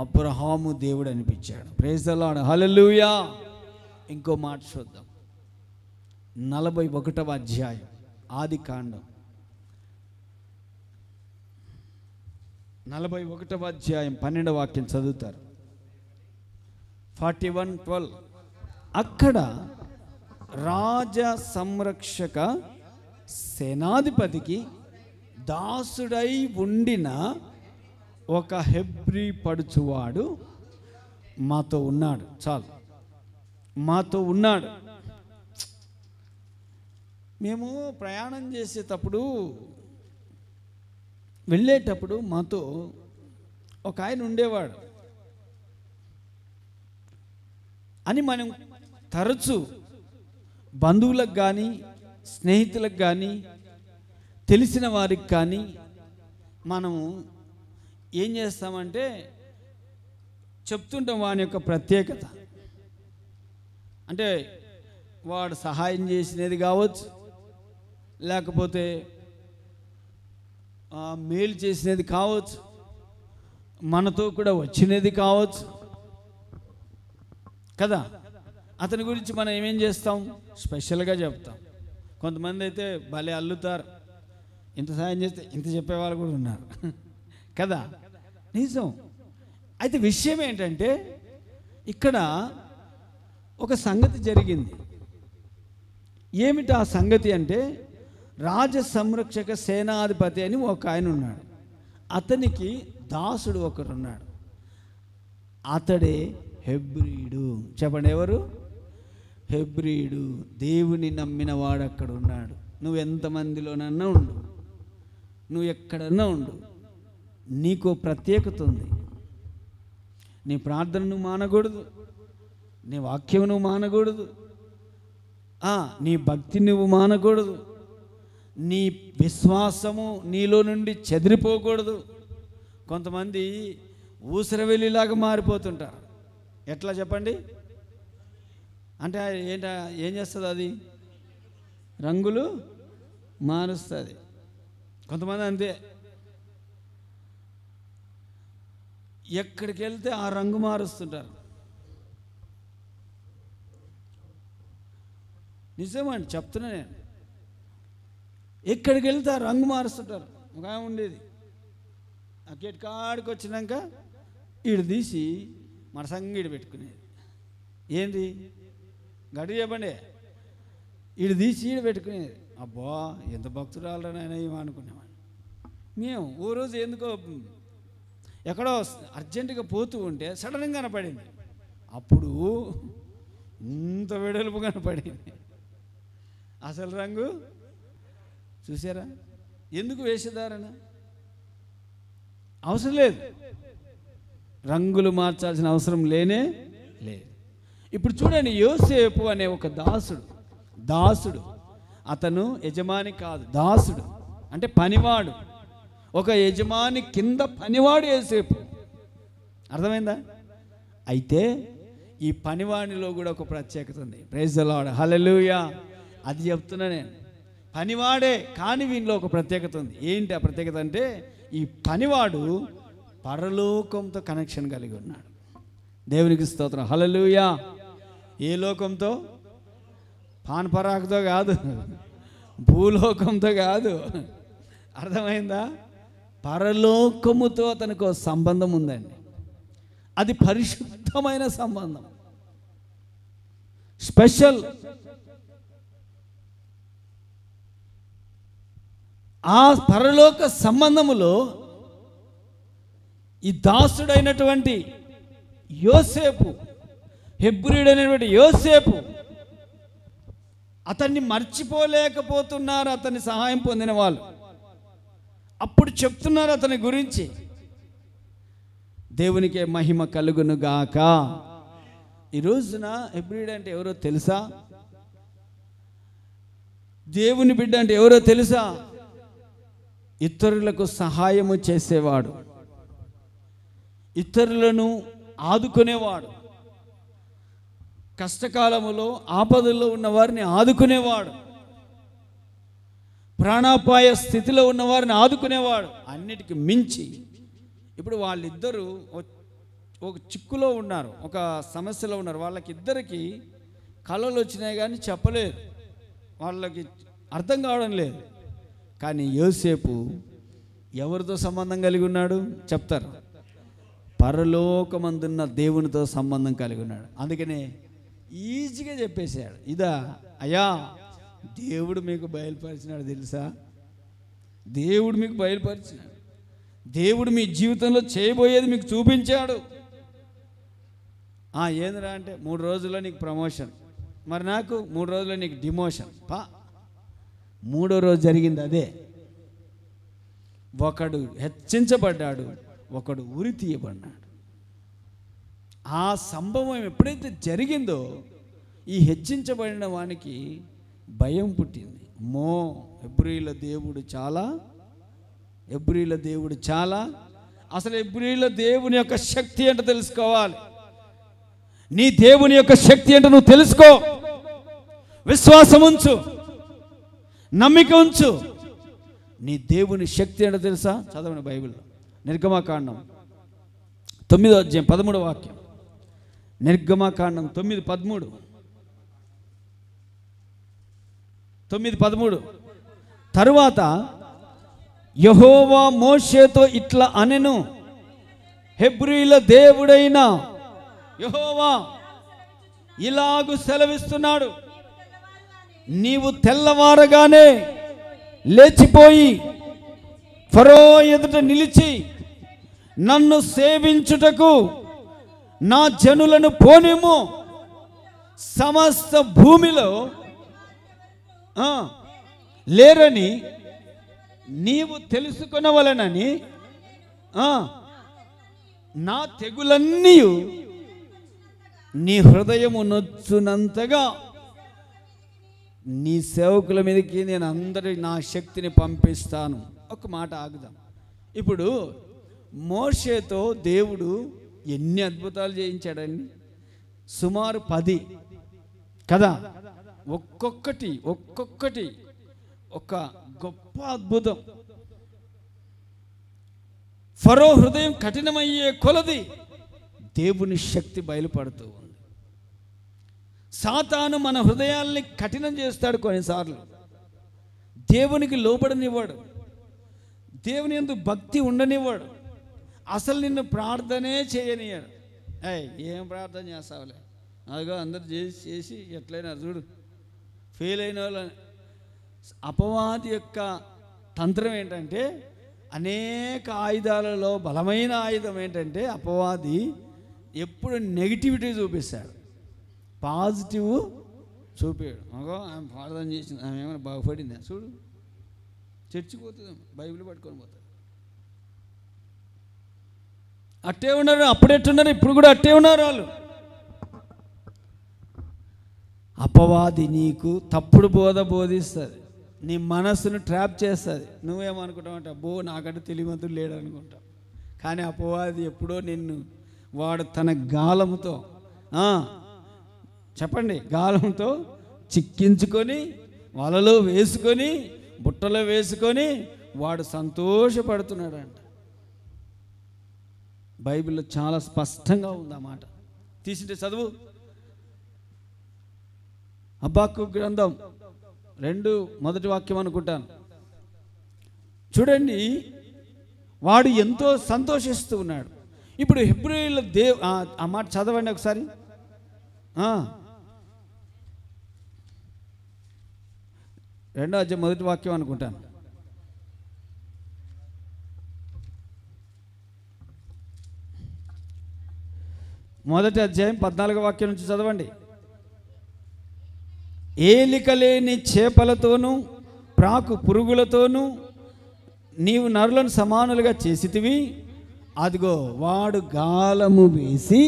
A: అబ్రహాము దేవుడు అనిపించాడు. Praise the Lord. హల్లెలూయా. ఇంకో మాట చూద్దాం. 41వ అధ్యాయం ఆదికాండం, 41వ అధ్యాయం 12వ వాక్యం చదువుతారు. 41:12. అక్కడ రాజ సంరక్షక సేనాధిపతికి దాసుడై ఉండిన ఒక హెబ్రీ పడుచువాడు మాతో ఉన్నాడు. చాలు, మాతో ఉన్నాడు. మేము ప్రయాణం చేసేటప్పుడు, వెళ్ళేటప్పుడు మాతో ఒక ఆయన ఉండేవాడు అని మనం తరచు బంధువులకు కానీ, స్నేహితులకు కానీ, తెలిసిన వారికి కానీ మనము ఏం చేస్తామంటే చెప్తుంటాం వాని యొక్క ప్రత్యేకత. అంటే వాడు సహాయం చేసినది కావచ్చు, లేకపోతే మేలు చేసినది కావచ్చు, మనతో కూడా వచ్చినది కావచ్చు కదా. అతని గురించి మనం ఏమేం చేస్తాం, స్పెషల్గా చెప్తాం. కొంతమంది అయితే భలే అల్లుతారు, ఇంత సాయం చేస్తే ఇంత చెప్పేవాళ్ళు కూడా ఉన్నారు కదా. నిజం. అయితే విషయం ఏంటంటే, ఇక్కడ ఒక సంగతి జరిగింది. ఏమిటి ఆ సంగతి అంటే, రాజ సంరక్షక సేనాధిపతి అని ఒక ఆయన ఉన్నాడు. అతనికి దాసుడు ఒకరున్నాడు. అతడే హెబ్రీయుడు. చెప్పండి, ఎవరు? హెబ్రీయుడు. దేవుని నమ్మిన వాడు అక్కడ ఉన్నాడు. నువ్వు ఎంతమందిలోనన్నా ఉండు, నువ్వు ఎక్కడన్నా ఉండు, నీకు ప్రత్యేకత ఉంది. నీ ప్రార్థన నువ్వు మానకూడదు, నీ వాక్యం నువ్వు మానకూడదు, నీ భక్తి నువ్వు మానకూడదు, నీ విశ్వాసము నీలో నుండి చెదిరిపోకూడదు. కొంతమంది ఊసరవెల్లిలాగా మారిపోతుంటారు. ఎట్లా చెప్పండి? అంటే ఏం చేస్తుంది అది? రంగులు మారుస్తుంది. కొంతమంది అంతే, ఎక్కడికి వెళ్తే ఆ రంగు మారుస్తుంటారు. నిజమండి, చెప్తున్నా నేను. ఎక్కడికి వెళ్తే ఆ రంగు మారుస్తుంటారు. ఒక ఆమె ఉండేది, ఆ గేట్ కాడికి వచ్చినాక ఈడు తీసి మన సంగీడు పెట్టుకునేది. ఏంది గడి చెప్పండి? ఈడు తీసి ఈడు పెట్టుకునేది. అబ్బా, ఎంత భక్తురాలరా నాయన అనుకునేవాడు. మేము ఓ రోజు ఎందుకో ఎక్కడో అర్జెంటుగా పోతూ ఉంటే సడన్గా కనపడింది. అప్పుడు ఇంత వెడల్పు కనపడింది. అసలు రంగు చూసారా? ఎందుకు వేషధారణ అవసరం లేదు, రంగులు మార్చాల్సిన అవసరం లేనే లేదు. ఇప్పుడు చూడండి, యోసేపు అనే ఒక దాసుడు అతను యజమాని కాదు, దాసుడు అంటే పనివాడు. ఒక యజమాని కింద పనివాడు యోసేపు. అర్థమైందా? అయితే ఈ పనివాడిలో కూడా ఒక ప్రత్యేకత ఉంది. ప్రైజ్ ది లార్డ్, హల్లెలూయా. అది చెప్తున్నా నేను. పనివాడే కానీ వీనిలో ఒక ప్రత్యేకత ఉంది. ఏంటి ఆ ప్రత్యేకత అంటే, ఈ పనివాడు పరలోకంతో కనెక్షన్ కలిగి ఉన్నాడు. దేవునికి స్తోత్రం, హల్లెలూయా. ఏ లోకంతో? పాన్పరాకుతో కాదు, భూలోకంతో కాదు. అర్థమైందా? పరలోకముతో అతనికి ఒక సంబంధం ఉందండి. అది పరిశుద్ధమైన సంబంధం, స్పెషల్. ఆ పరలోక సంబంధములో ఈ దాసుడైనటువంటి యోసేపు, హెబ్రీయుడైనటువంటి యోసేపు, అతన్ని మర్చిపోలేకపోతున్నారు. అతన్ని సహాయం పొందిన వాళ్ళు అప్పుడు చెప్తున్నారు అతని గురించి. దేవునికే మహిమ కలుగును గాక. ఈ రోజున హెబ్రీయుడు అంటే ఎవరో తెలుసా? దేవుని బిడ్డ అంటే ఎవరో తెలుసా? ఇతరులకు సహాయము చేసేవాడు, ఇతరులను ఆదుకునేవాడు, కష్టకాలములో ఆపదల్లో ఉన్న వారిని ఆదుకునేవాడు, ప్రాణాపాయ స్థితిలో ఉన్న వారిని ఆదుకునేవాడు. అన్నిటికీ మించి ఇప్పుడు వాళ్ళిద్దరూ ఒక చిక్కులో ఉన్నారు, ఒక సమస్యలో ఉన్నారు. వాళ్ళకిద్దరికి కళలు వచ్చినాయి కానీ చెప్పలేదు, వాళ్ళకి అర్థం కావడం లేదు. కానీ యోసేపు ఎవరితో సంబంధం కలిగి ఉన్నాడు చెప్తారు? పరలోకమందున్న దేవునితో సంబంధం కలిగి ఉన్నాడు. అందుకనే ఈజీగా చెప్పేశాడు, ఇదా అయ్యా దేవుడు మీకు బయలుపరిచినాడు తెలుసా, దేవుడు మీకు బయలుపరిచినాడు, దేవుడు మీ జీవితంలో చేయబోయేది మీకు చూపించాడు. ఏందిరా అంటే 3 రోజుల్లో నీకు ప్రమోషన్, మరి నాకు 3 రోజుల్లో నీకు డిమోషన్. 3వ రోజు జరిగింది అదే. ఒకడు హెచ్చించబడ్డాడు, ఒకడు ఉరి తీయబడ్డాడు. ఆ సంభవం ఎప్పుడైతే జరిగిందో ఈ హెచ్చించబడిన వానికి భయం పుట్టింది. హెబ్రీయుల దేవుడు చాలా అసలు హెబ్రీయుల దేవుని యొక్క శక్తి ఏంటో తెలుసుకోవాలి. నీ దేవుని యొక్క శక్తి ఏంటో నువ్వు తెలుసుకో. విశ్వాసం ఉంచు, నమ్మిక ఉంచు. నీ దేవుని శక్తి ఏంటో తెలుసా? చదవండి బైబిల్లో నిర్గమకాండం 9వ అధ్యాయం 13వ వాక్యం. నిర్గమకాండం 9:13. 9:13. తరువాత యెహోవా మోషేతో ఇట్లా అనెను, హెబ్రీయుల దేవుడైన యెహోవా ఇలాగు సెలవిస్తున్నాడు, నీవు తెల్లవారగానే లేచిపోయి ఫరో ఎదుట నిలిచి నన్ను సేవించుటకు నా జనులను పోనిము. సమస్త భూమిలో లేరని నీవు తెలుసుకొనవలెనని నా తెగులన్నీ నీ హృదయము నొచ్చునంతగా నీ సేవకుల మీదకి నేను నా శక్తిని పంపిస్తాను. ఒక మాట ఆగుదాం. ఇప్పుడు మోషేతో దేవుడు ఎన్ని అద్భుతాలు చేయించాడండి? సుమారు 10 కదా. ఒక్కొక్కటి ఒక గొప్ప అద్భుతం. ఫరో హృదయం కఠినమయ్యే కొలది దేవుని శక్తి బయలుపడుతూ ఉంది. సాతాను మన హృదయాల్ని కఠినం చేస్తాడు కొన్నిసార్లు. దేవునికి లోబడనివ్వడు, దేవుని యందు భక్తి ఉండనివ్వడు, అసలు నిన్ను ప్రార్థనే చేయనియాడు. ఏం ప్రార్థన చేస్తావులే, అదిగో అందరు చేసి ఎట్లయినా చూడు ఫెయిల్ అయిన వాళ్ళు. అపవాది యొక్క తంత్రం ఏంటంటే, అనేక ఆయుధాలలో బలమైన ఆయుధం ఏంటంటే, అపవాది ఎప్పుడు నెగిటివిటీ చూపిస్తాడు, పాజిటివ్ చూపాడు. అగో ఆమె ప్రార్థన చేసింది, ఆమె ఏమైనా బాగుపడిందా చూడు, చర్చికి పోతుంది, బైబిల్ పట్టుకొని పోతుంది. అట్టే ఉన్నారు, అప్పుడెట్టున్నారు, ఇప్పుడు కూడా అట్టే ఉన్నారు వాళ్ళు. అపవాది నీకు తప్పుడు బోధిస్తుంది. నీ మనస్సును ట్రాప్ చేస్తుంది. నువ్వేమనుకుంటావంటే అబ్బో నాకంటే తెలివిమంతుడు లేడు అనుకుంటావు. కానీ అపవాది ఎప్పుడో నిన్ను వాడు తన గాలముతో చెప్పండి గాలంతో చిక్కించుకొని వలలో వేసుకొని బుట్టలో వేసుకొని వాడు సంతోషపడుతున్నాడంట. బైబిల్లో చాలా స్పష్టంగా ఉంది ఆ మాట. తీసింటే చదువు. హబక్కూకు గ్రంథం 2 మొదటి వాక్యం అనుకుంటాను. చూడండి, వాడు ఎంతో సంతోషిస్తూ ఉన్నాడు. ఇప్పుడు హెబ్రీయుల ఆ మాట చదవండి ఒకసారి. 2వ అధ్యాయం మొదటి వాక్యం అనుకుంటాను. మొదటి అధ్యాయం 14వ వాక్యం నుంచి చదవండి. ఏలికలేని చేపలతోనూ ప్రాకు పురుగులతోనూ నీవు నరులను సమానులుగా చేసితివి. అదిగో వాడు గాలము వేసి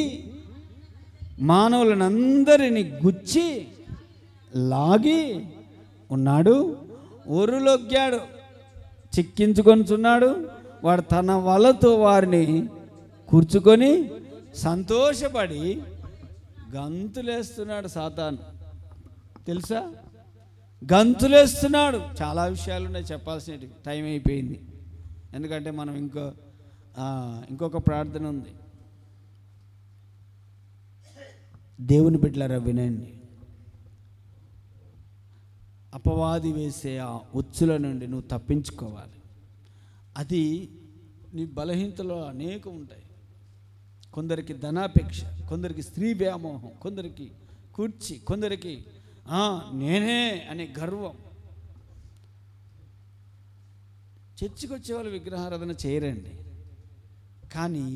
A: మానవులనందరినీ గుచ్చి లాగి ఉన్నాడు. ఒరులొగ్గాడు, చిక్కించుకొనిచున్నాడు. వాడు తన వలతో వారిని కూర్చుకొని సంతోషపడి గంతులేస్తున్నాడు. సాతాను తెలుసా, గంతులేస్తున్నాడు. చాలా విషయాలు ఉన్నాయి చెప్పాల్సినవి, టైం అయిపోయింది. ఎందుకంటే మనం ఇంకొక ప్రార్థన ఉంది. దేవుని బిడ్డలారా వినండి. అపవాది వేసే ఆ ఉచ్చుల నుండి నువ్వు తప్పించుకోవాలి. అది నీ బలహీనతలో అనేకం ఉంటాయి. కొందరికి ధనాపేక్ష, కొందరికి స్త్రీ వ్యామోహం, కొందరికి కూర్చి, కొందరికి నేనే అనే గర్వం. చర్చికి వచ్చే వాళ్ళు విగ్రహారాధన చేయరండి, కానీ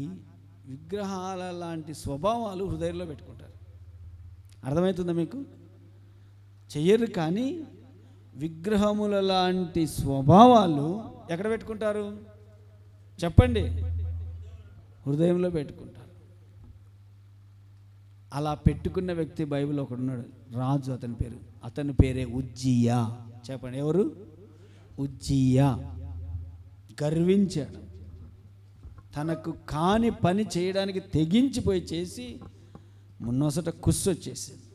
A: విగ్రహాల లాంటి స్వభావాలు హృదయంలో పెట్టుకుంటారు. అర్థమవుతుందా మీకు? చెయ్యరు, కానీ విగ్రహముల లాంటి స్వభావాలు ఎక్కడ పెట్టుకుంటారు చెప్పండి? హృదయంలో పెట్టుకుంటారు. అలా పెట్టుకున్న వ్యక్తి బైబిల్ ఒకడున్నాడు, రాజు. అతని పేరే ఉజ్జియా. చెప్పండి, ఎవరు? ఉజ్జియా. గర్వించాడు. తనకు కాని పని చేయడానికి తెగించిపోయి చేసి మున్నొసట కుస్సు వచ్చేసింది.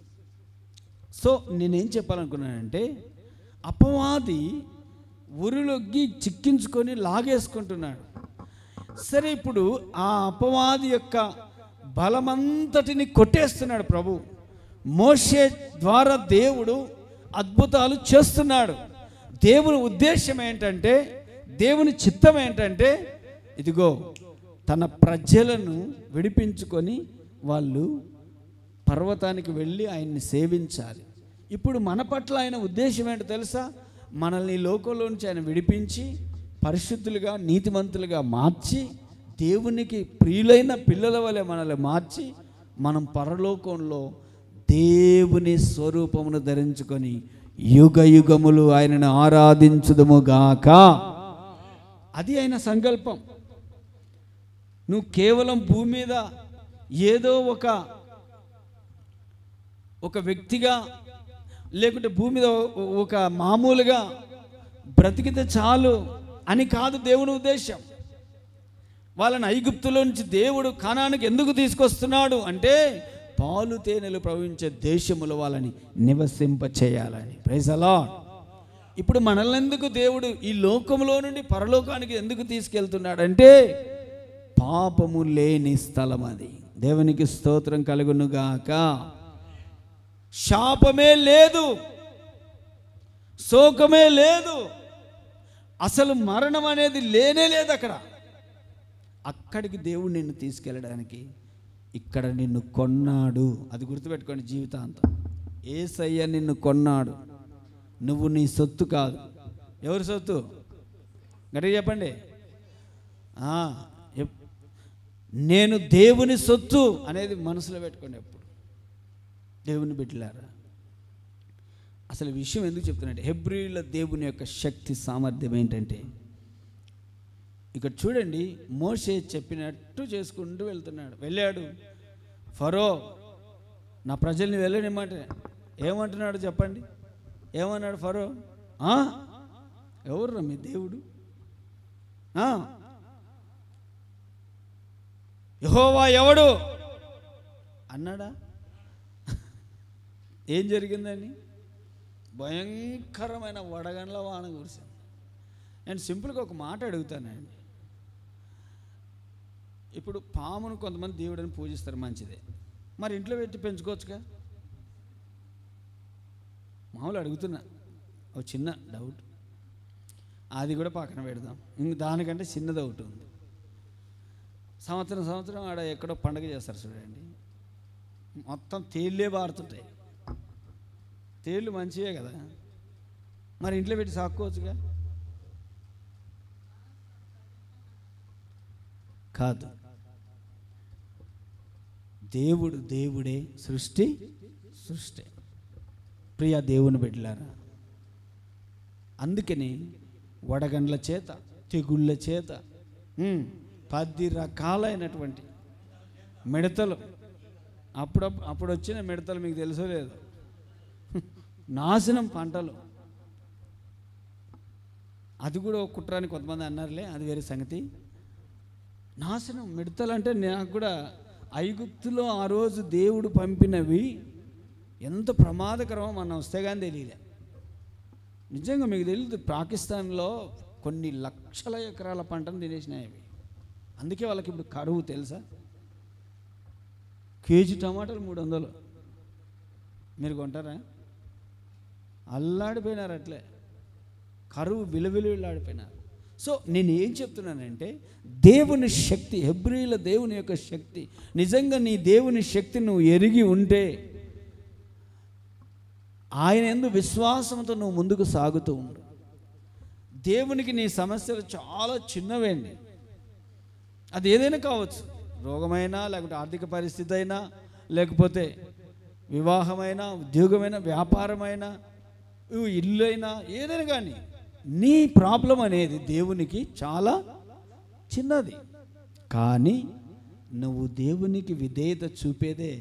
A: సో నేనేం చెప్పాలనుకున్నానంటే, అపవాది ఉరిలొగ్గి చిక్కించుకొని లాగేసుకుంటున్నాడు. సరే, ఇప్పుడు ఆ అపవాది యొక్క బలమంతటిని కొట్టేస్తున్నాడు ప్రభు. మోషే ద్వారా దేవుడు అద్భుతాలు చేస్తున్నాడు. దేవుని ఉద్దేశం ఏంటంటే, దేవుని చిత్తం ఏంటంటే, ఇదిగో తన ప్రజలను విడిపించుకొని వాళ్ళు పర్వతానికి వెళ్ళి ఆయన్ని సేవించాలి. ఇప్పుడు మన పట్ల ఆయన ఉద్దేశం ఏంటో తెలుసా? మనల్ని లోకంలో నుంచి ఆయన విడిపించి పరిశుద్ధులుగా, నీతిమంతులుగా మార్చి, దేవునికి ప్రియులైన పిల్లల వలె మనల్ని మార్చి, మనం పరలోకంలో దేవుని స్వరూపమును ధరించుకొని యుగ యుగములు ఆయనను ఆరాధించుదుముగాక. అది ఆయన సంకల్పం. నువ్వు కేవలం భూమి మీద ఏదో ఒక వ్యక్తిగా, లేకుంటే భూమి మీద ఒక మామూలుగా బ్రతికితే చాలు అని కాదు దేవుని ఉద్దేశం. వాళ్ళని ఐగుప్తులో నుంచి దేవుడు కానానికి ఎందుకు తీసుకొస్తున్నాడు అంటే, పాలు తేనెలు ప్రవహించే దేశములో వాళ్ళని నివసింప చేయాలని. Praise the lord. ఇప్పుడు మనల్ని ఎందుకు దేవుడు ఈ లోకంలో నుండి పరలోకానికి ఎందుకు తీసుకెళ్తున్నాడంటే, పాపము లేని స్థలం అది. దేవునికి స్తోత్రం కలుగునుగాక. శాపమే లేదు, శోకమే లేదు, అసలు మరణం అనేది లేనే లేదు అక్కడ. అక్కడికి దేవుడు నిన్ను తీసుకెళ్ళడానికి ఇక్కడ నిన్ను కొన్నాడు. అది గుర్తుపెట్టుకోండి జీవితాంతం. యేసయ్య నిన్ను కొన్నాడు. నువ్వు నీ సొత్తు కాదు. ఎవరి సొత్తు? గట్టిగా చెప్పండి. నేను దేవుని సొత్తు అనేది మనసులో పెట్టుకోండి ఎప్పుడు. దేవుని బిడ్డలారా, అసలు విషయం ఎందుకు చెప్తున్నానంటే, హెబ్రీయుల దేవుని యొక్క శక్తి సామర్థ్యం ఏంటంటే, ఇక్కడ చూడండి, మోషే చెప్పినట్టు చేసుకుంటూ వెళ్ళాడు. ఫరో నా ప్రజల్ని వెళ్ళనిమ్మంటే ఏమంటున్నాడు చెప్పండి? ఏమన్నాడు ఫరో? ఎవర్రా మీ దేవుడు? యెహోవా ఎవడు అన్నాడా? ఏం జరిగిందని? భయంకరమైన వడగండ్ల వాన కురిసింది. నేను సింపుల్గా ఒక మాట అడుగుతానండి. ఇప్పుడు పామును కొంతమంది దేవుడిని పూజిస్తారు, మంచిదే. మరి ఇంట్లో పెట్టి పెంచుకోవచ్చుగా? మామూలు అడుగుతున్నా, ఒక చిన్న డౌట్. అది కూడా పక్కన పెడదాం. ఇంక దానికంటే చిన్న డౌట్ ఉంది. సంవత్సరం ఆడ ఎక్కడో పండగ చేస్తారు చూడండి, మొత్తం తేళ్ళే బారుతుంటాయి. తేళ్ళు మంచివే కదా, మరి ఇంట్లో పెట్టి సాక్కోవచ్చుగా? కాదు, దేవుడు దేవుడే, సృష్టి సృష్టి. ప్రియ దేవుని బిడ్డలారా, అందుకని వడగండ్ల చేత, తెగుళ్ళ చేత, 10 రకాలైనటువంటి మిడతలు, అప్పుడు వచ్చిన మిడతలు మీకు తెలుసో లేదు, నాశనం పంటలు. అది కూడా ఒక కుట్రాని కొంతమంది అన్నారులే, అది వేరే సంగతి. నాశనం మిడతలు అంటే నాకు కూడా ఐగుప్తులో ఆ రోజు దేవుడు పంపినవి ఎంత ప్రమాదకరమో మనం వస్తే కానీ తెలియలే. నిజంగా మీకు తెలియదు, పాకిస్తాన్లో కొన్ని లక్షల ఎకరాల పంటను తినేసినాయి అవి. అందుకే వాళ్ళకి ఇప్పుడు కరువు తెలుసా? కేజీ టమాటాలు 300. మీరు కొంటారా? అల్లాడిపోయినారు, అట్లే కరువు విలువిలాడిపోయినారు. సో నేను ఏం చెప్తున్నానంటే, దేవుని శక్తి, హెబ్రీల దేవుని యొక్క శక్తి, నిజంగా నీ దేవుని శక్తి నువ్వు ఎరిగి ఉంటే, ఆయన యందు విశ్వాసంతో నువ్వు ముందుకు సాగుతూ ఉండు. దేవునికి నీ సమస్యలు చాలా చిన్నవేండి. అది ఏదైనా కావచ్చు, రోగమైనా, లేకపోతే ఆర్థిక పరిస్థితి అయినా, లేకపోతే వివాహమైనా, ఉద్యోగమైనా, వ్యాపారమైనా, ఇల్లు అయినా, ఏదైనా కానీ నీ ప్రాబ్లం అనేది దేవునికి చాలా చిన్నది. కానీ నువ్వు దేవునికి విధేయత చూపేదే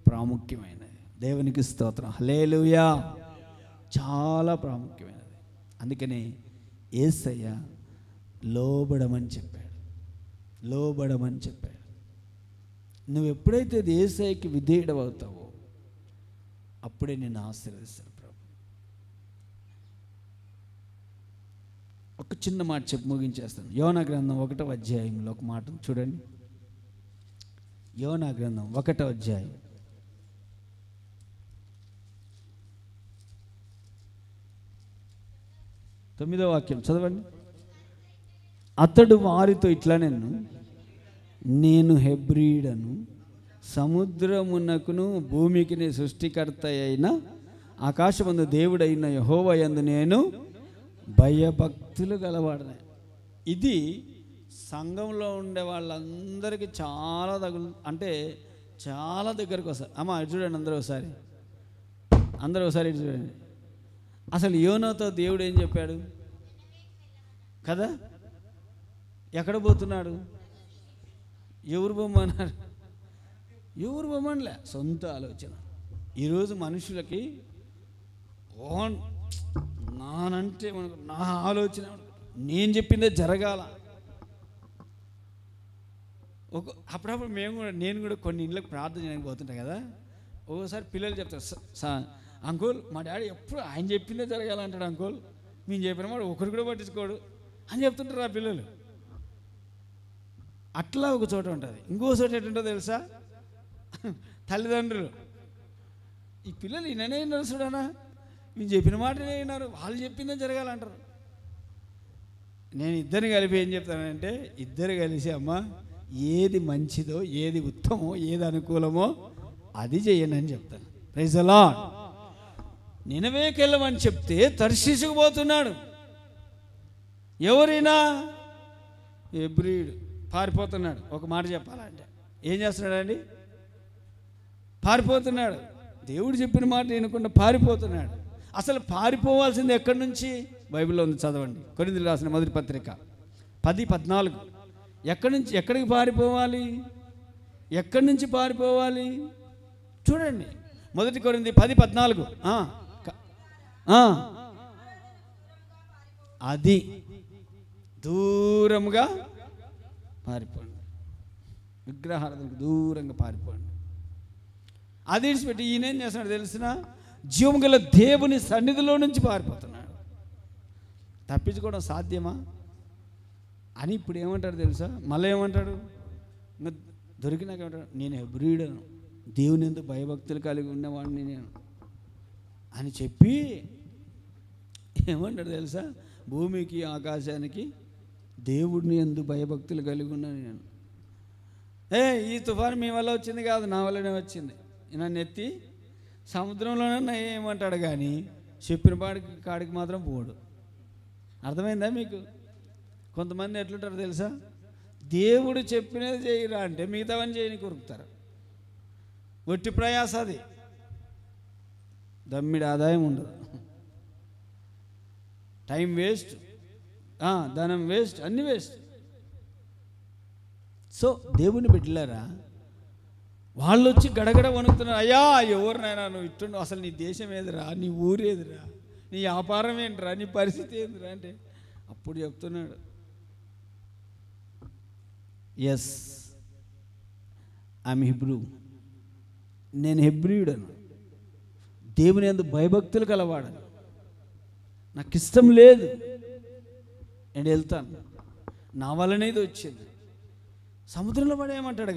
A: ప్రాముఖ్యమైనది. దేవునికి స్తోత్రం, హల్లెలూయా. చాలా ప్రాముఖ్యమైనది. అందుకని యేసయ్య లోబడమని చెప్పాడు, లోబడమని చెప్పాడు. నువ్వు ఎప్పుడైతే యేసయ్యకి విధేయుడవుతావో అప్పుడే నేను ఆశీర్వదిస్తాను. ఒక చిన్న మాట చెప్పి ముగించేస్తాను. యోనా గ్రంథం 1వ అధ్యాయంలో ఒక మాట చూడండి. యోనా గ్రంథం 1వ అధ్యాయం 9వ వాక్యం చదవండి. అతడు వారితో ఇట్లా, నేను హెబ్రీయుడను, సముద్రమునకును భూమికి సృష్టికర్త అయిన ఆకాశమందు దేవుడైన యెహోవా యందు నేను భయభక్తులు గలవాడనే. ఇది సంఘంలో ఉండే వాళ్ళందరికీ చాలా అంటే చాలా దగ్గరకు వస్తారు. అమ్మ ఇటు చూడండి, అందరూ ఒకసారి ఇటు చూడండి. అసలు యోనాతో దేవుడు ఏం చెప్పాడు కదా? ఎక్కడ పోతున్నాడు? ఎవరు బొమ్మన్నారు? ఎవరు బొమ్మనలే, సొంత ఆలోచన. ఈరోజు మనుషులకి నానంటే నా ఆలోచన, నేను చెప్పిందే జరగాల. అప్పుడప్పుడు నేను కూడా కొన్ని ఇళ్ళకి ప్రార్థన చేయడానికి పోతుంటా కదా. ఒక్కోసారి పిల్లలు చెప్తారు, అంకుల్ మా డాడీ ఎప్పుడు ఆయన చెప్పిందే జరగాలంటాడు అంకుల్, మేము చెప్పిన వాడు ఒకరు కూడా పట్టించుకోడు అని చెప్తుంటారు ఆ పిల్లలు. అట్లా ఒక చోట ఉంటుంది. ఇంకో చోట ఎటుంటో తెలుసా? తల్లిదండ్రులు ఈ పిల్లలు ఈయననే విన్నారు చూడనా, మేము చెప్పిన మాటనే విన్నారు, వాళ్ళు చెప్పిందే జరగాలంటారు. నేను ఇద్దరిని కలిపి ఏం చెప్తానంటే, ఇద్దరు కలిసి అమ్మ ఏది మంచిదో, ఏది ఉత్తమో, ఏది అనుకూలమో అది చెయ్యండి అని చెప్తాను. Praise the lord. నినవేకి వెళ్ళమని చెప్తే తర్షీషుకు పోతున్నాడు. ఎవరైనా హెబ్రీయుడు పారిపోతున్నాడు. ఒక మాట చెప్పాలంటే ఏం చేస్తున్నాడండి? పారిపోతున్నాడు. దేవుడు చెప్పిన మాట వినకుండా పారిపోతున్నాడు. అసలు పారిపోవాల్సింది ఎక్కడి నుంచి? బైబిల్లో ఉంది, చదవండి. కొరింథీయులకు రాసిన మొదటి పత్రిక 10:14. ఎక్కడికి పారిపోవాలి? ఎక్కడి నుంచి పారిపోవాలి చూడండి. మొదటి కొరింథీ 10:14. అది దూరంగా పారిపోండి, విగ్రహారాధనకు దూరంగా పారిపోండి. అది విడిచిపెట్టి ఈయన ఏం చేస్తున్నాడు తెలిసిన, జీవం గల దేవుని సన్నిధిలో నుంచి పారిపోతున్నాడు. తప్పించుకోవడం సాధ్యమా అని ఇప్పుడు ఏమంటాడు తెలుసా? మళ్ళీ ఏమంటాడు? ఇంకా దొరికినాక ఏమంటాడు? నేను హెబ్రీయుడను, దేవుని యందు భయభక్తులు కలిగి ఉన్నవాడిని నేను అని చెప్పి ఏమంటాడు తెలుసా? భూమికి ఆకాశానికి దేవుడిని యందు భయభక్తులు కలిగి ఉన్నాను నేను. ఈ తుఫాను మీ వల్ల వచ్చింది కాదు, నా వల్లనే వచ్చింది. నన్ను ఎత్తి సముద్రంలోనే ఏమంటాడు కానీ చెప్పిన కాడికి మాత్రం పోడు. అర్థమైందా మీకు? కొంతమంది ఎట్లుంటారు తెలుసా? దేవుడు చెప్పినది చేయరా అంటే మిగతావన్నీ చేయని కొరుకుతారు. ఒట్టి ప్రయాస, అది దమ్మిడి ఆదాయం ఉండదు, టైం వేస్ట్, ధనం వేస్ట్, అన్నీ వేస్ట్. సో దేవుని బిడ్డలారా, వాళ్ళు వచ్చి గడగడ వణుకుతున్నారు. అయ్యా ఎవరినైనా నువ్వు ఇట్టుండు, అసలు నీ దేశం ఏదిరా, నీ ఊరేదిరా, నీ వ్యాపారం ఏంటిరా, నీ పరిస్థితి ఏంటిరా అంటే అప్పుడు చెప్తున్నాడు, ఎస్ ఐఎమ్ హిబ్రూ, నేను హెబ్రీయుడను, దేవుని యందు భయభక్తులు కలవాడను, నాకు ఇష్టం లేదు, నేను వెళ్తాను, నా వల్లనే ఇది వచ్చింది. సముద్రంలో పడేయమంటాడు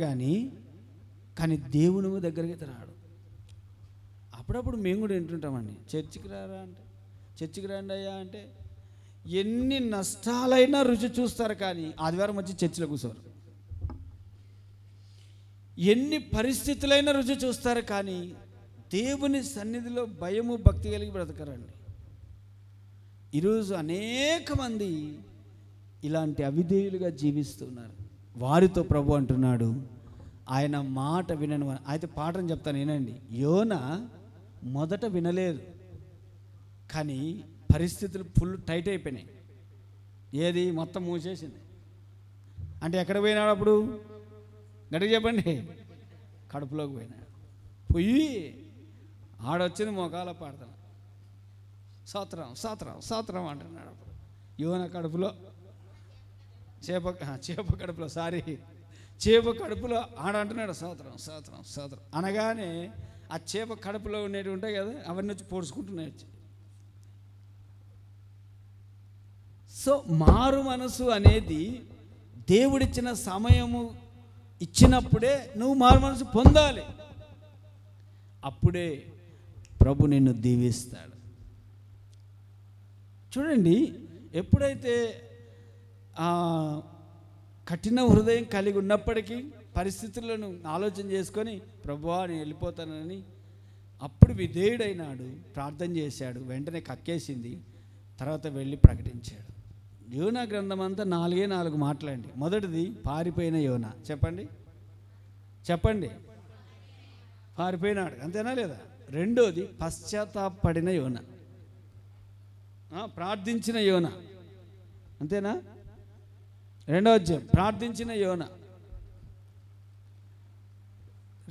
A: కానీ దేవుని దగ్గరికి రాడు. అప్పుడప్పుడు మేము కూడా వింటుంటామండి, చర్చికి రారా అంటే, చర్చికి రండి అయ్యా అంటే ఎన్ని నష్టాలైనా రుచి చూస్తారు కానీ ఆదివారం వచ్చి చర్చిలో కూర్చోరు. ఎన్ని పరిస్థితులైనా రుచి చూస్తారు కానీ దేవుని సన్నిధిలో భయము భక్తి కలిగి బ్రతకరండి. ఈరోజు అనేక మంది ఇలాంటి అవిధేయులుగా జీవిస్తున్నారు. వారితో ప్రభు అంటున్నాడు, ఆయన మాట వినను. అయితే పాఠం చెప్తాను వినండి. యోనా మొదట వినలేదు, కానీ పరిస్థితులు ఫుల్ టైట్ అయిపోయినాయి. ఏది మొత్తం మూసేసింది. అంటే ఎక్కడ పోయినాడు అప్పుడు? గట్టిగా చెప్పండి. కడుపులోకి పోయినాడు. పోయి ఆడొచ్చింది మోకాల పాడతాను, స్తోత్రం స్తోత్రం స్తోత్రం అంటున్నాడు. అప్పుడు యోనా కడుపులో చేప కడుపులో చేప కడుపులో ఆడంటున్నాడు స్తోత్రం స్తోత్రం స్తోత్రం అనగానే ఆ చేప కడుపులో ఉండేవి ఉంటాయి కదా, అవన్నీ వచ్చి పొడుచుకుంటున్నాయి వచ్చి. సో మారు మనసు అనేది దేవుడిచ్చిన సమయము ఇచ్చినప్పుడే నువ్వు మారు మనసు పొందాలి. అప్పుడే ప్రభు నిన్ను దీవిస్తాడు. చూడండి, ఎప్పుడైతే కఠిన హృదయం కలిగి ఉన్నప్పటికీ పరిస్థితులను ఆలోచన చేసుకొని ప్రభువా నేను వెళ్ళిపోతానని అప్పుడు విధేయుడైనాడు, ప్రార్థన చేశాడు, వెంటనే కక్కేసింది, తర్వాత వెళ్ళి ప్రకటించాడు. యోనా గ్రంథం అంతా 4 మాటలండి. మొదటిది పారిపోయిన యోనా. చెప్పండి పారిపోయినాడు, అంతేనా లేదా? రెండోది పశ్చాత్తాపడిన యోనా, ప్రార్థించిన యోనా, అంతేనా? రెండో అధ్యాయం ప్రార్థించిన యోనా.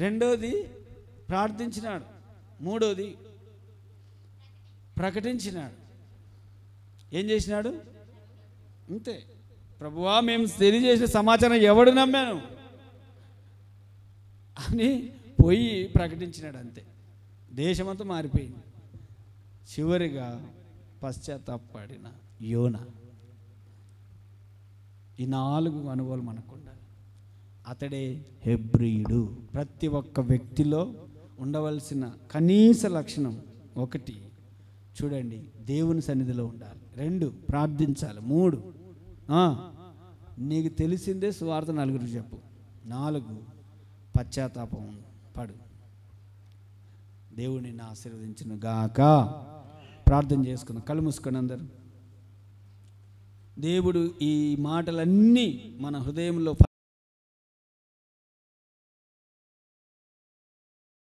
A: రెండోది ప్రార్థించినాడు, మూడోది ప్రకటించినాడు. ఏం చేసినాడు? అంతే, ప్రభువా మేము తెలియజేసిన సమాచారం ఎవడు నమ్మాను అని పోయి ప్రకటించినాడు. అంతే, దేశమంతా మారిపోయింది. చివరిగా పశ్చాత్తాపడిన యోనా. ఈ 4 అనుభవాలు మనకు ఉండాలి. అతడే హెబ్రీయుడు. ప్రతి ఒక్క వ్యక్తిలో ఉండవలసిన కనీస లక్షణం 1 చూడండి, దేవుని సన్నిధిలో ఉండాలి. 2 ప్రార్థించాలి. 3 నీకు తెలిసిందే సువార్త నలుగురికి చెప్పు. 4 పశ్చాత్తాపం పడు. దేవుడిని ఆశీర్వదించును గాక. ప్రార్థన చేసుకుందాం. కళ్ళు మూసుకొని అందరూ. దేవుడు ఈ మాటలన్నీ మన హృదయంలో